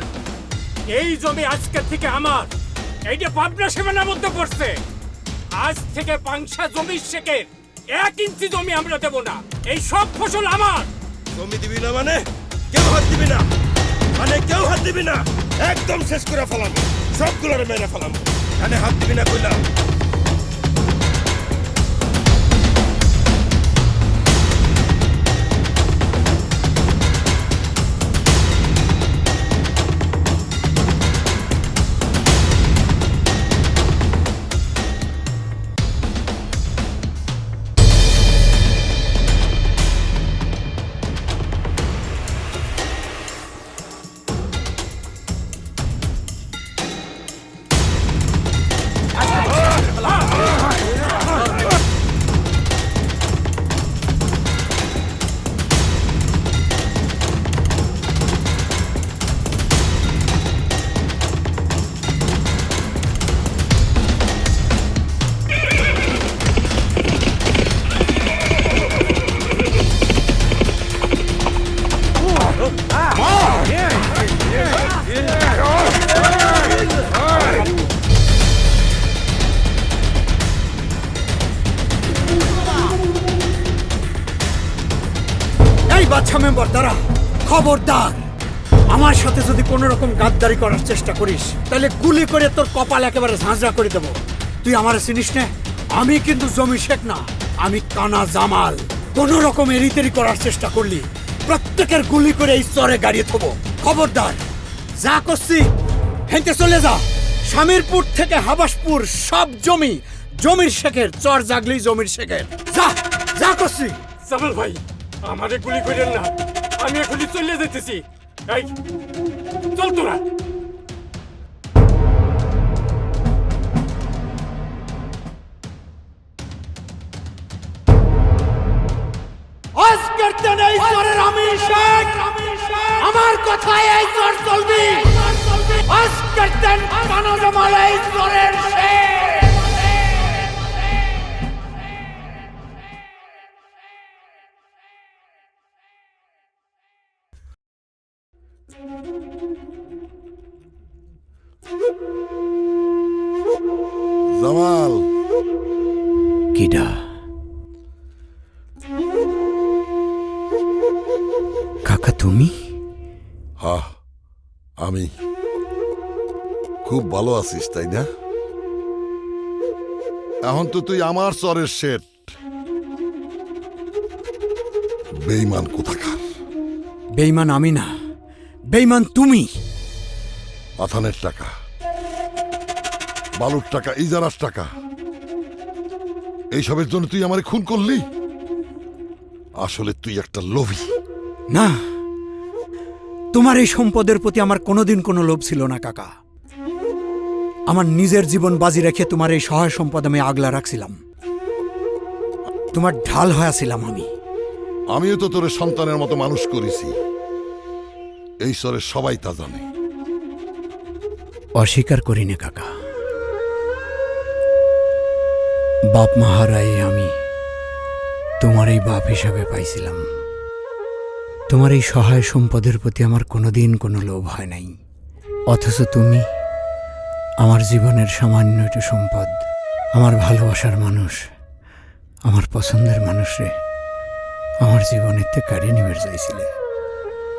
এই জমি আজকের থেকে আমার। এইটা পাবনা সীমানার মধ্যে পড়ছে। আজ থেকে পাংশা জমির শেখের 1 ইঞ্চি জমি আমরা দেব না। এই সব ফসল আমার। জমি দিবি না মানে? কেউ হাত দিবি না মানে? কেউ হাত দিবি না, একদম শেষ করে ফেলাম, সবগুলোর মেরে ফেলাম। মানে হাত দিবি না কইলাম। বাচ্চা মেম্বার দাঁড়া, খবরদার আমার সাথে যদি কোনো রকম গাদ্দারি করার চেষ্টা করিস তাহলে গুলি করে তোর কপাল একেবারে ঝাঁঝরা করে দেব। তুই আমার চিনিস না, আমি কিন্তু জমি শেখ না, আমি কানা জামাল। কোনো রকম এরিতেরি করার চেষ্টা করলি প্রত্যেকের গুলি করে এই চরে গাড়িয়ে থবো। খবরদার, যা করছি হেঁটে চলে যা। শামিরপুর থেকে হাবাসপুর সব জমির শেখের, চর জাগলেই জমির শেখের। যা যা করছি। জামাল ভাই, আমারে গুলি করেন না, আমি এখনই চলে যেতেছি। এই চল তোরা। আজকের দিনে এই চরের আমি শেখ, আমার কথায় এই চর চলবি। আজকের দিন কানা জামাল এই চরের শেখ। জামাল, কিডা? কাকা তুমি? হ্যাঁ আমি। খুব ভালো আছিস তাই না? এখন তো তুই আমার চরের শেঠ। বেঈমান কোথাকার। বেঈমান আমি না, বেঈমান তুমি। আথানের টাকা, বালুর টাকা, ইজারার টাকা, এইসবের জন্য তুই আমারে খুন করলি? আসলে তুই একটা লোভী। না, তোমার এই সম্পদের প্রতি আমার কোনোদিন কোনো লোভ ছিল না কাকা। আমার নিজের জীবন বাজি রেখে তোমার এই সহায় সম্পদ আমি আগলা রাখছিলাম। তোমার ঢাল হয়েছিলাম আমি। আমিও তো তোর সন্তানের মতো মানুষ করেছি, এই স্তরের সবাই তা জানে। অস্বীকার করি না কাকা। বাপ মা হারাই আমি তোমার এই বাপ হিসাবে পাইছিলাম। তোমার এই সহায় সম্পদের প্রতি আমার কোনোদিন কোনো লোভ হয় নাই। অথচ তুমি আমার জীবনের সামান্য একটু সম্পদ, আমার ভালোবাসার মানুষ, আমার পছন্দের মানুষরে আমার জীবনের থেকে কাড়িয়ে নিবে চাইছিলে।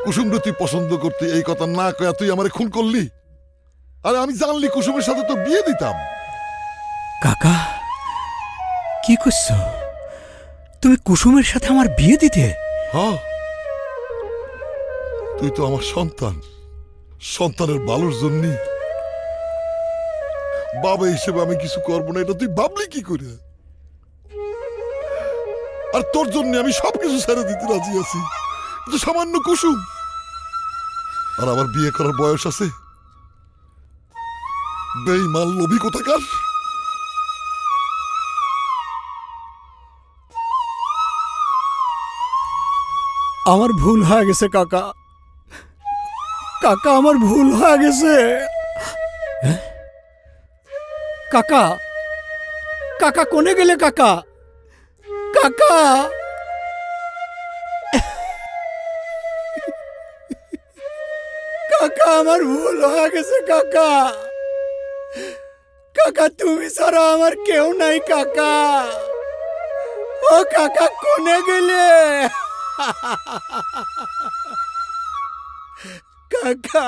কুসুমরে তুই পছন্দ করতে এই কথা না কয়া তুই আমারে খুন করলি। আরে আমি জানলি কুসুমের সাথে তো বিয়ে দিতাম। কাকা কি করছো? তুমি কুসুমের সাথে আমার বিয়ে দিতে? হ্যাঁ, তুই তো আমার সন্তান। সন্তানের ভালোর জন্য বাবা হিসেবে আমি কিছু করবো না, এটা তুই ভাবলি কি করে? আর তোর জন্য আমি সবকিছু ছেড়ে দিতে রাজি আছি। তো সামান্য কুসুম, আর আমার বিয়ে করার বয়স আছে। বেঈমান লোভী কোথাকার। আমার ভুল হয়ে গেছে কাকা, কাকা আমার ভুল হয়ে গেছে। কাকা, কাকা কোনে গেলে কাকা? কাকা, কাকা আমার ভুল হয়ে গেছে কাকা। কাকা তুমি ছাড়া আমার কেউ নাই কাকা। ও কাকা কোনে গেলে? কাকা,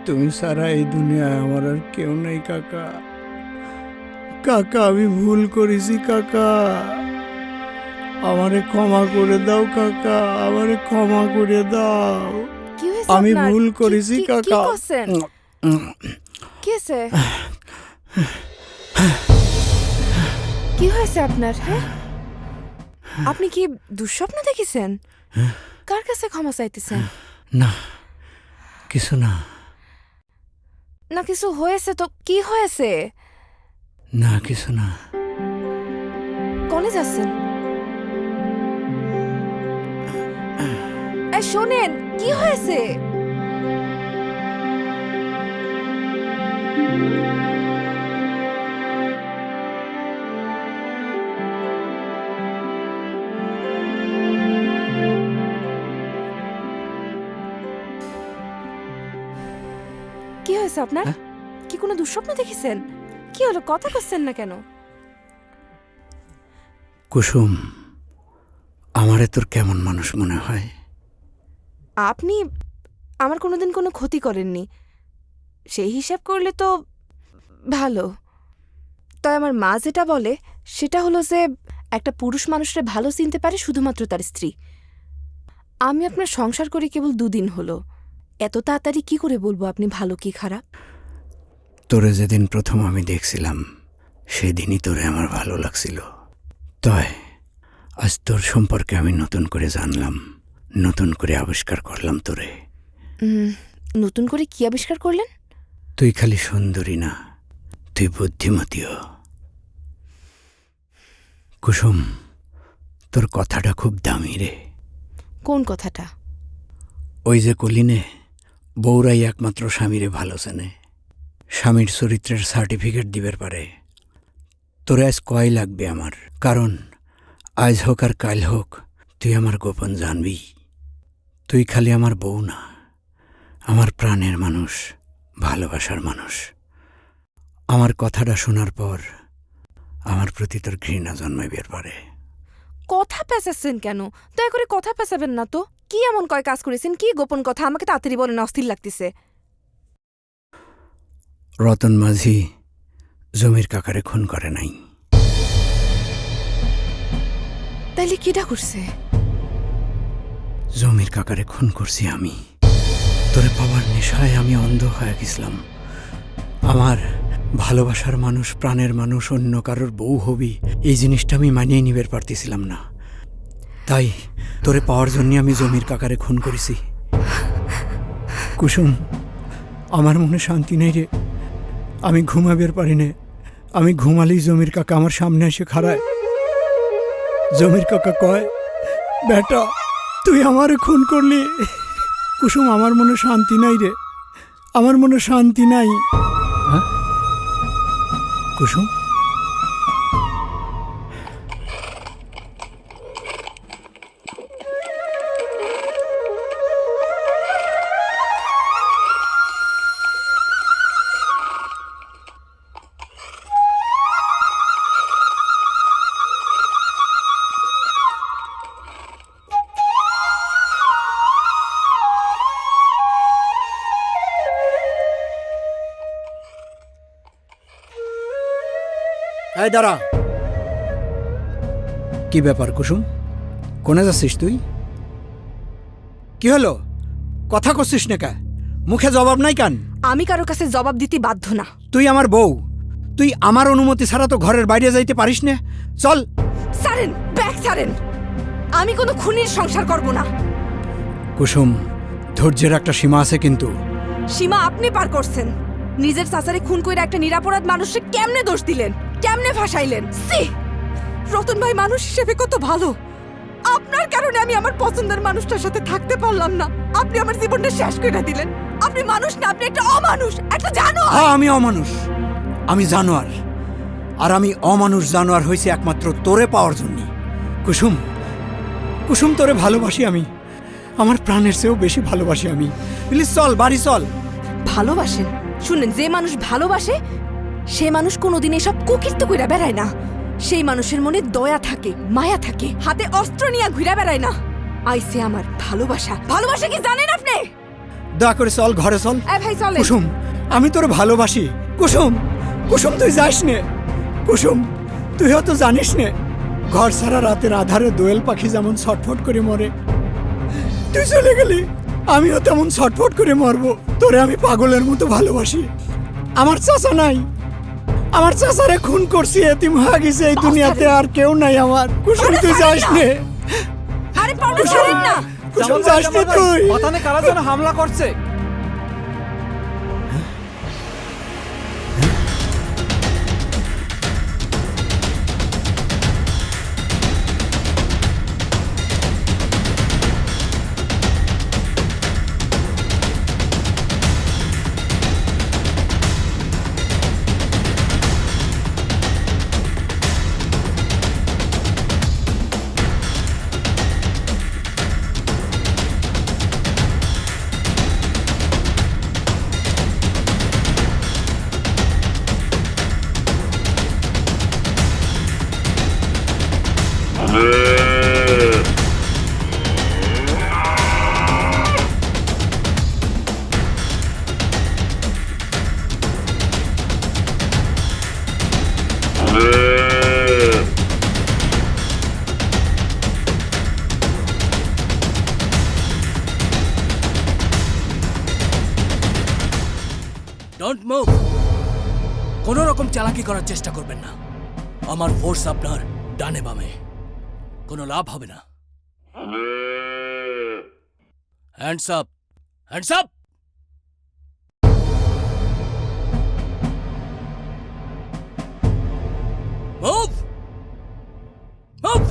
তুমি সারা এই দুনিয়ায় আমার আর কেউ নাই কাকা। কাকা আমি ভুল করেছি কাকা, আমারে ক্ষমা করে দাও কাকা, আমারে ক্ষমা করে দাও। আমি ভুল করেছি কাকা। কি হয়েছে আপনার? হ্যাঁ, আপনি কি দুঃস্বপ্ন দেখেছেন? কার কাছে ক্ষমা চাইতেছেন? না কিছু না। না কিছু হয়েছে তো? কি হয়েছে? না কিছু না। কোনে যাচ্ছেন? শোনেন, কি হয়েছে? কি হয়েছে আপনার? কি কোনো দুঃস্বপ্ন দেখেছেন? কি হলো, কথা করছেন না কেন? কুসুম, আমারে তোর কেমন মানুষ মনে হয়? আপনি আমার কোনোদিন কোনো ক্ষতি করেননি, সেই হিসাব করলে তো ভালো। তাই আমার মা যেটা বলে সেটা হলো যে একটা পুরুষ মানুষরে ভালো চিনতে পারে শুধুমাত্র তার স্ত্রী। আমি আপনার সংসার করে কেবল 2 দিন হলো, এত তাড়াতাড়ি কি করে বলবো আপনি ভালো কি খারাপ? তোরে যেদিন প্রথম আমি দেখছিলাম সেদিনই তোরে আমার ভালো লাগছিল। তাই আজ তোর সম্পর্কে আমি নতুন করে জানলাম, নতুন করে আবিষ্কার করলাম তোরে। নতুন করে কি আবিষ্কার করলেন? তুই খালি সুন্দরী না, তুই বুদ্ধিমতীও। কুসুম, তোর কথাটা খুব দামি রে। কোন কথাটা? ওই যে কলিনে বউরাই একমাত্র স্বামীরে ভালো চেনে, স্বামীর চরিত্রের সার্টিফিকেট দিবের পারে। তোরে আজ কয় লাগবে আমার, কারণ আজ হোক আর কাল হোক তুই আমার গোপন জানবি। তুই খালি আমার বউ না, আমার প্রাণের মানুষ, ভালোবাসার মানুষ। আমার কথাটা শোনার পর আমার প্রতি তোর ঘৃণা জন্মাইবের পারে। কথা পেঁচাচ্ছেন কেন? দয়া করে কথা পেঁচাবেন না তো। কি এমন কয় কাজ করেছেন? কি গোপন কথা আমাকে তাড়াতাড়ি বলেন, অস্থির লাগতেছে। রতন মাঝি জমির কাকারে খুন করে নাই। তাইলে কিটা করছে? জমির কাকারে খুন করছি আমি। তোরে পাওয়ার নেশায় আমি অন্ধ হয়ে গেছিলাম। আমার ভালোবাসার মানুষ, প্রাণের মানুষ অন্য কারোর বউ হবি, এই জিনিসটা আমি মানিয়ে নিবার পারতেছিলাম না। তাই তোরে পাওয়ার জন্য আমি জমির কাকারে খুন করেছি। কুসুম, আমার মনে শান্তি নেই রে, আমি ঘুমাবের পারি না। আমি ঘুমালেই জমির কাকা আমার সামনে এসে খাড়ায়। জমির কাকা কয়, বেটা তুই আমারে খুন করলি। কুসুম, আমার মনে শান্তি নাই রে, আমার মনে শান্তি নাই। কুসুম, এই দাঁড়া। কি ব্যাপার কুসুম, কোনে যাচ্ছিস তুই? কি হলো, কথা করছিস না কে? মুখে জবাব নাই কেন? আমি কারো কাছে জবাব দিতে বাধ্য না। তুই আমার বউ, তুই আমার অনুমতি ছাড়া তো ঘরের বাইরে যাইতে পারিস না। চল। ছাড়েন, ব্যাগ ছাড়েন। আমি কোনো খুনির সংসার করব না। কুসুম, ধৈর্যের একটা সীমা আছে কিন্তু। সীমা আপনি পার করছেন। নিজের চাচারে খুন করে একটা নিরাপরাধ মানুষকে কেমনে দোষ দিলেন, কেমনে ফাঁসাইলেন? সি, রতন ভাই মানুষ হিসেবে কত ভালো। আপনার কারণে আমি আমার পছন্দের মানুষটার সাথে থাকতে পারলাম না। আপনি আমার জীবনটা শেষ করে দিলেন। আপনি মানুষ না, আপনি একটা অমানুষ, একটা জানোয়ার। হ্যাঁ, আমি অমানুষ, আমি জানোয়ার। আর আমি অমানুষ জানোয়ার হয়েছি একমাত্র তোরে পাওয়ার জন্য। কুসুম, কুসুম, তোরে ভালোবাসি আমি, আমার প্রাণের চেয়েও বেশি ভালোবাসি আমি। প্লিজ চল, বাড়ি চল। ভালোবাসেন? শুনেন, যে মানুষ ভালোবাসে সে মানুষ কোনোদিন এসব কুকীর্তি কইরা বেড়ায় না। সেই মানুষের মনে দয়া থাকে, মায়া থাকে, হাতে অস্ত্র নিয়ে ঘুরে বেড়ায় না। আইসে আমার ভালোবাসা। ভালোবাসা কি জানেন আপনি? দয়া করে চল, ঘরে চল। ভাই চলে। কুসুম, আমি তোর ভালোবাসি। কুসুম, কুসুম, তুই যাস নে। কুসুম, তুই হয়তো জানিস নে, ঘর সারা রাতের আধারে দোয়েল পাখি যেমন ছটফট করে মরে, তুই চলে গেলি আমিও তেমন ছটফট করে মরবো। তোরে আমি পাগলের মতো ভালোবাসি। আমার চাচা নাই, আমার চাচারে খুন করছি, এতিম হয়ে গেছে এই দুনিয়াতে, আর কেউ নাই আমার। কুসুম, তুই যাস নে। আরে পাউডার ছাড়েন না। কুসুম, যাস নে তুই। মাথানে কারা যেন হামলা করছে। Don't move. কোন রকম চালাকি করার চেষ্টা করবেন না। আমার ফোর্স আপনার ডানে বামে, কোনো লাভ হবে না। Hands up, hands up. Move, move.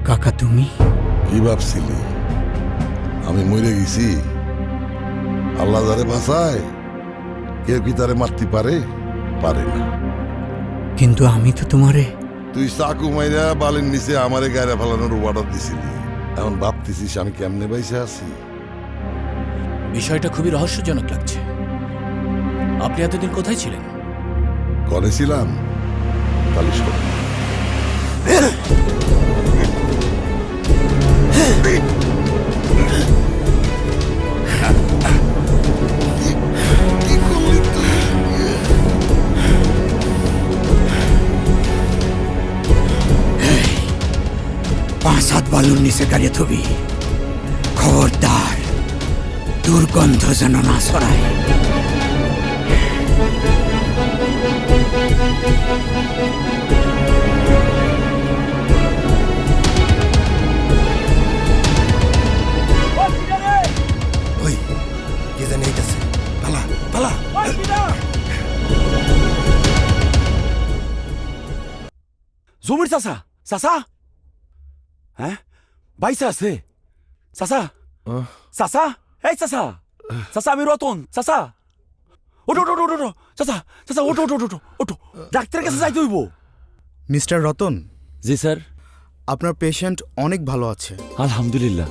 কাকা, তুমি কি ভাবছিলি আমি মরে গেছি? আল্লাহ যারে বাঁচায় কেউ কি তারে মারতে পারে? পারে না। কিন্তু আমি তো তোমারে। তুই চাকু মাইরা বালের নিচে আমারে গায়ে ফেলানোর অর্ডার দিছিলি। এখন ভাবতেছিস আমি কেমনে বাইসে আছি? বিষয়টা খুবই রহস্যজনক লাগছে। আপনি এতদিন কোথায় ছিলেন? করেছিলাম তাহলে শোন। পাঁচ হাত বালুর নিচে দাঁড়িয়ে থবি। খবরদার, দুর্গন্ধ যেন না ছড়ায়। ওই কে জানি এইটাছে। পালা, পালা। জমির চাচা, চাচা, হ্যাঁ বাইসা আছে চাচা? চাচা, এই চাচা, চাচা আমি রতন। চাচা ওটো, ওটো, ওটো, ওটো, চাচা, চাচা ওটো, ওটো, ওটো, ওটো, ডাক্তারের কাছে যাইতে হইব। মিস্টার রতন। জি স্যার। আপনার পেশেন্ট অনেক ভালো আছে। আলহামদুলিল্লাহ।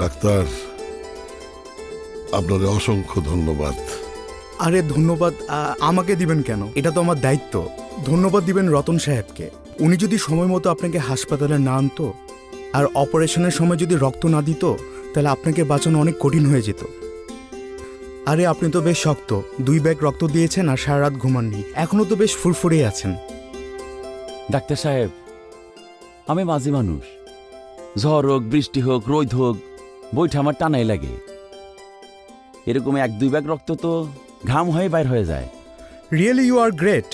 ডাক্তার, আপনার অসংখ্য ধন্যবাদ। আরে ধন্যবাদ আমাকে দিবেন কেন? এটা তো আমার দায়িত্ব। ধন্যবাদ দিবেন রতন সাহেবকে। উনি যদি সময় মতো আপনাকে হাসপাতালে না আনতো আর অপারেশনের সময় যদি রক্ত না দিত তাহলে আপনাকে বাঁচানো অনেক কঠিন হয়ে যেত। আরে আপনি তো বেশ শক্ত, 2 ব্যাগ রক্ত দিয়েছেন আর সারা রাত ঘুমাননি, এখনো তো বেশ ফুরফুরে আছেন। ডাক্তার সাহেব, আমি মাঝি মানুষ, ঝড় হোক, বৃষ্টি হোক, রোদ হোক, বইটা আমার টানাই লাগে। এরকম 1-2 ব্যাগ রক্ত তো ঘাম হয়ে বাইর হয়ে যায়। Really you are great.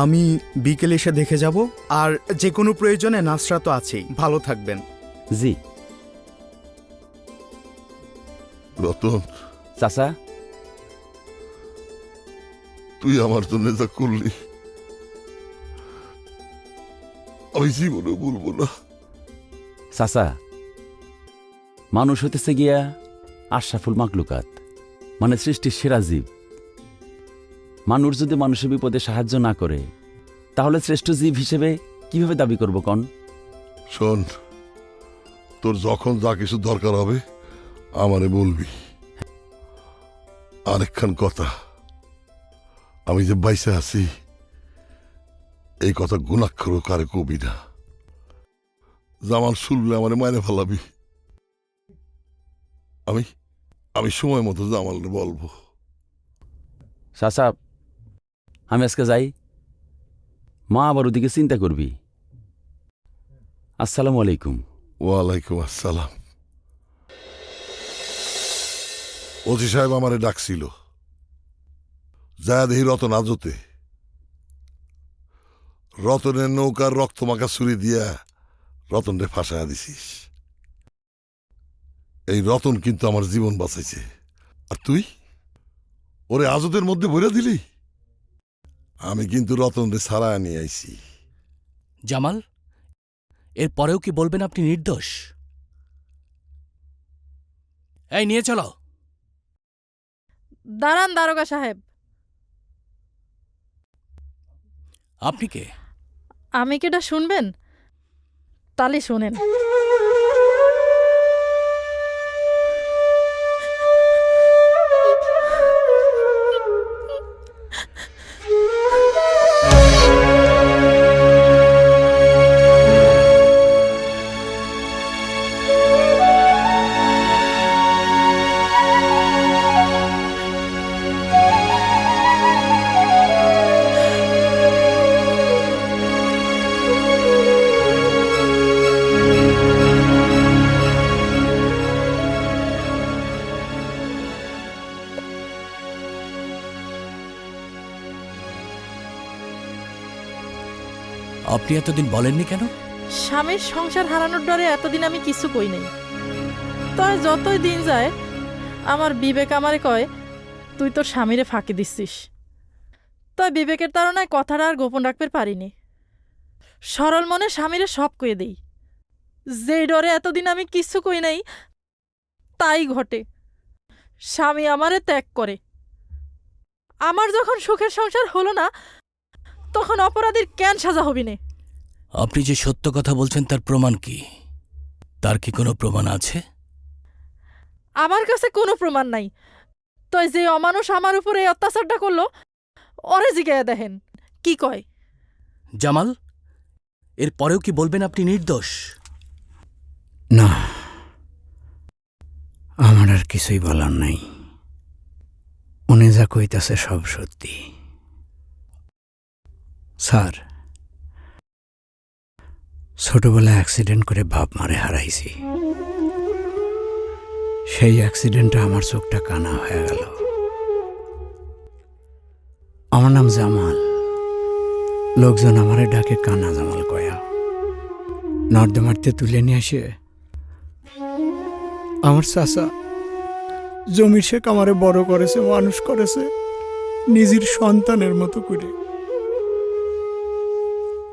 আমি বিকেলে এসে দেখে যাব, আর যে কোনো প্রয়োজনে নার্সরা তো আছেই। ভালো থাকবেন। জি। রতন, চাচা, তুই আমার জন্য যা করলি আমি জীবনে বলবো না। চাচা, মানুষ হতেছে গিয়া আশরাফুল মাকলুকাত, মানে সৃষ্টির সেরা জীব। মানুষ যদি মানুষের বিপদে সাহায্য না করে তাহলে শ্রেষ্ঠ জীব হিসেবে কিভাবে দাবি করব কন? শোন, তোর যখন যা কিছু দরকার হবে আমারে বলবি। আরেকখান কথা, আমি যে বাইসে আছি এই কথা গুণাক্ষরও কারে কবি না। জামাল শুনলে আমারে মাইনে ফেলাবি। আমি সময় মতো জামালরে বলবো। চাচা, আমি আজকে যাই, মা আবার ওদিকে চিন্তা করবি। আসসালামু আলাইকুম। ওয়ালাইকুম আসসালাম। ওসি সাহেব আমারে ডাকছিল, যায় দেখি রতন আজতে। রতনের নৌকার রক্তমাখা ছুরি দিয়া রতনরে ফাঁসায়া দিছিস। এই রতন কিন্তু আমার জীবন বাঁচাইছে, আর তুই ওরে আজতের মধ্যে ভরে দিলি। আমি কিন্তু রতনরে ছাড়ায় নিয়ে আইছি। জামাল, এর পরেও কি বলবেন আপনি নির্দোষ? এই নিয়ে চলো। দাঁড়ান দারোগা সাহেব। আপনি কে? আমি কেটা শুনবেন? তাহলে শোনেন। আপনি এতদিন বলেননি কেন? স্বামীর সংসার হারানোর ডরে এতদিন আমি কিছু কই নাই। তবে যতই দিন যায় আমার বিবেক আমারে কয় তুই তোর স্বামীরে ফাঁকি দিচ্ছিস। তবে বিবেকের তাড়নায় কথাটা আর গোপন রাখতে পারিনি। সরল মনে স্বামীরে সব কয়ে দেই। যেই ডরে এতদিন আমি কিছু কই নাই তাই ঘটে। স্বামী আমারে ত্যাগ করে। আমার যখন সুখের সংসার হলো না তখন অপরাধীর কেন সাজা হবি নে? আপনি যে সত্য কথা বলছেন তার প্রমাণ কি? তার কি কোনো প্রমাণ আছে? আমার কাছে কোনো প্রমাণ নাই। তো যে অমানুষ আমার উপরে এই অত্যাচারটা করলো ওরে জিগায়া দেখেন কি কয়। জামাল, এর পরেও কি বলবেন আপনি নির্দোষ? না, আমার আর কিছুই বলার নাই। উনি যা কইতাছে সব সত্যি। স্যার, ছোটবেলায় অ্যাক্সিডেন্ট করে বাপ মারে হারাইছি। সেই অ্যাক্সিডেন্টে আমার চোখটা কানা হয়ে গেল। আমার নাম জামাল, লোকজন আমারে ডাকে কানা জামাল কয়া। নর্দমার্তে তুলে নিয়ে এসে আমার চাচা জমির শেখ আমারে বড় করেছে, মানুষ করেছে নিজের সন্তানের মতো করে।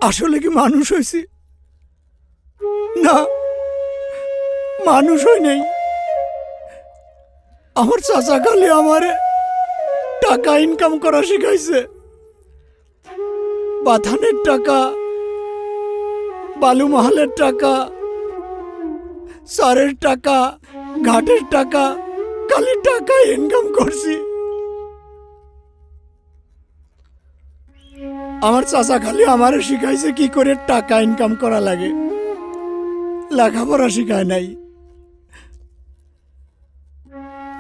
আসলে কি মানুষ হয়েছি? না, মানুষ হই নাই। আমার চাচা খালি আমারে টাকা ইনকাম করা শিখাইছে। বাথানের টাকা, বালু মহলের টাকা, সারের টাকা, ঘাটের টাকা, খালি টাকা ইনকাম করছি। আমার চাচা খালি আমারে শিখাইছে কি করে টাকা ইনকাম করা লাগে। লেখাপড়া শিখায় নাই,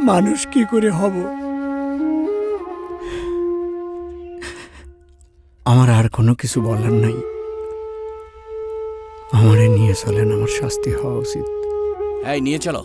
মানুষ কি করে হব? আমার আর কোনো কিছু বলার নাই। আমারে নিয়ে চলেন, আমার শাস্তি হওয়া উচিত। এই নিয়ে চলো।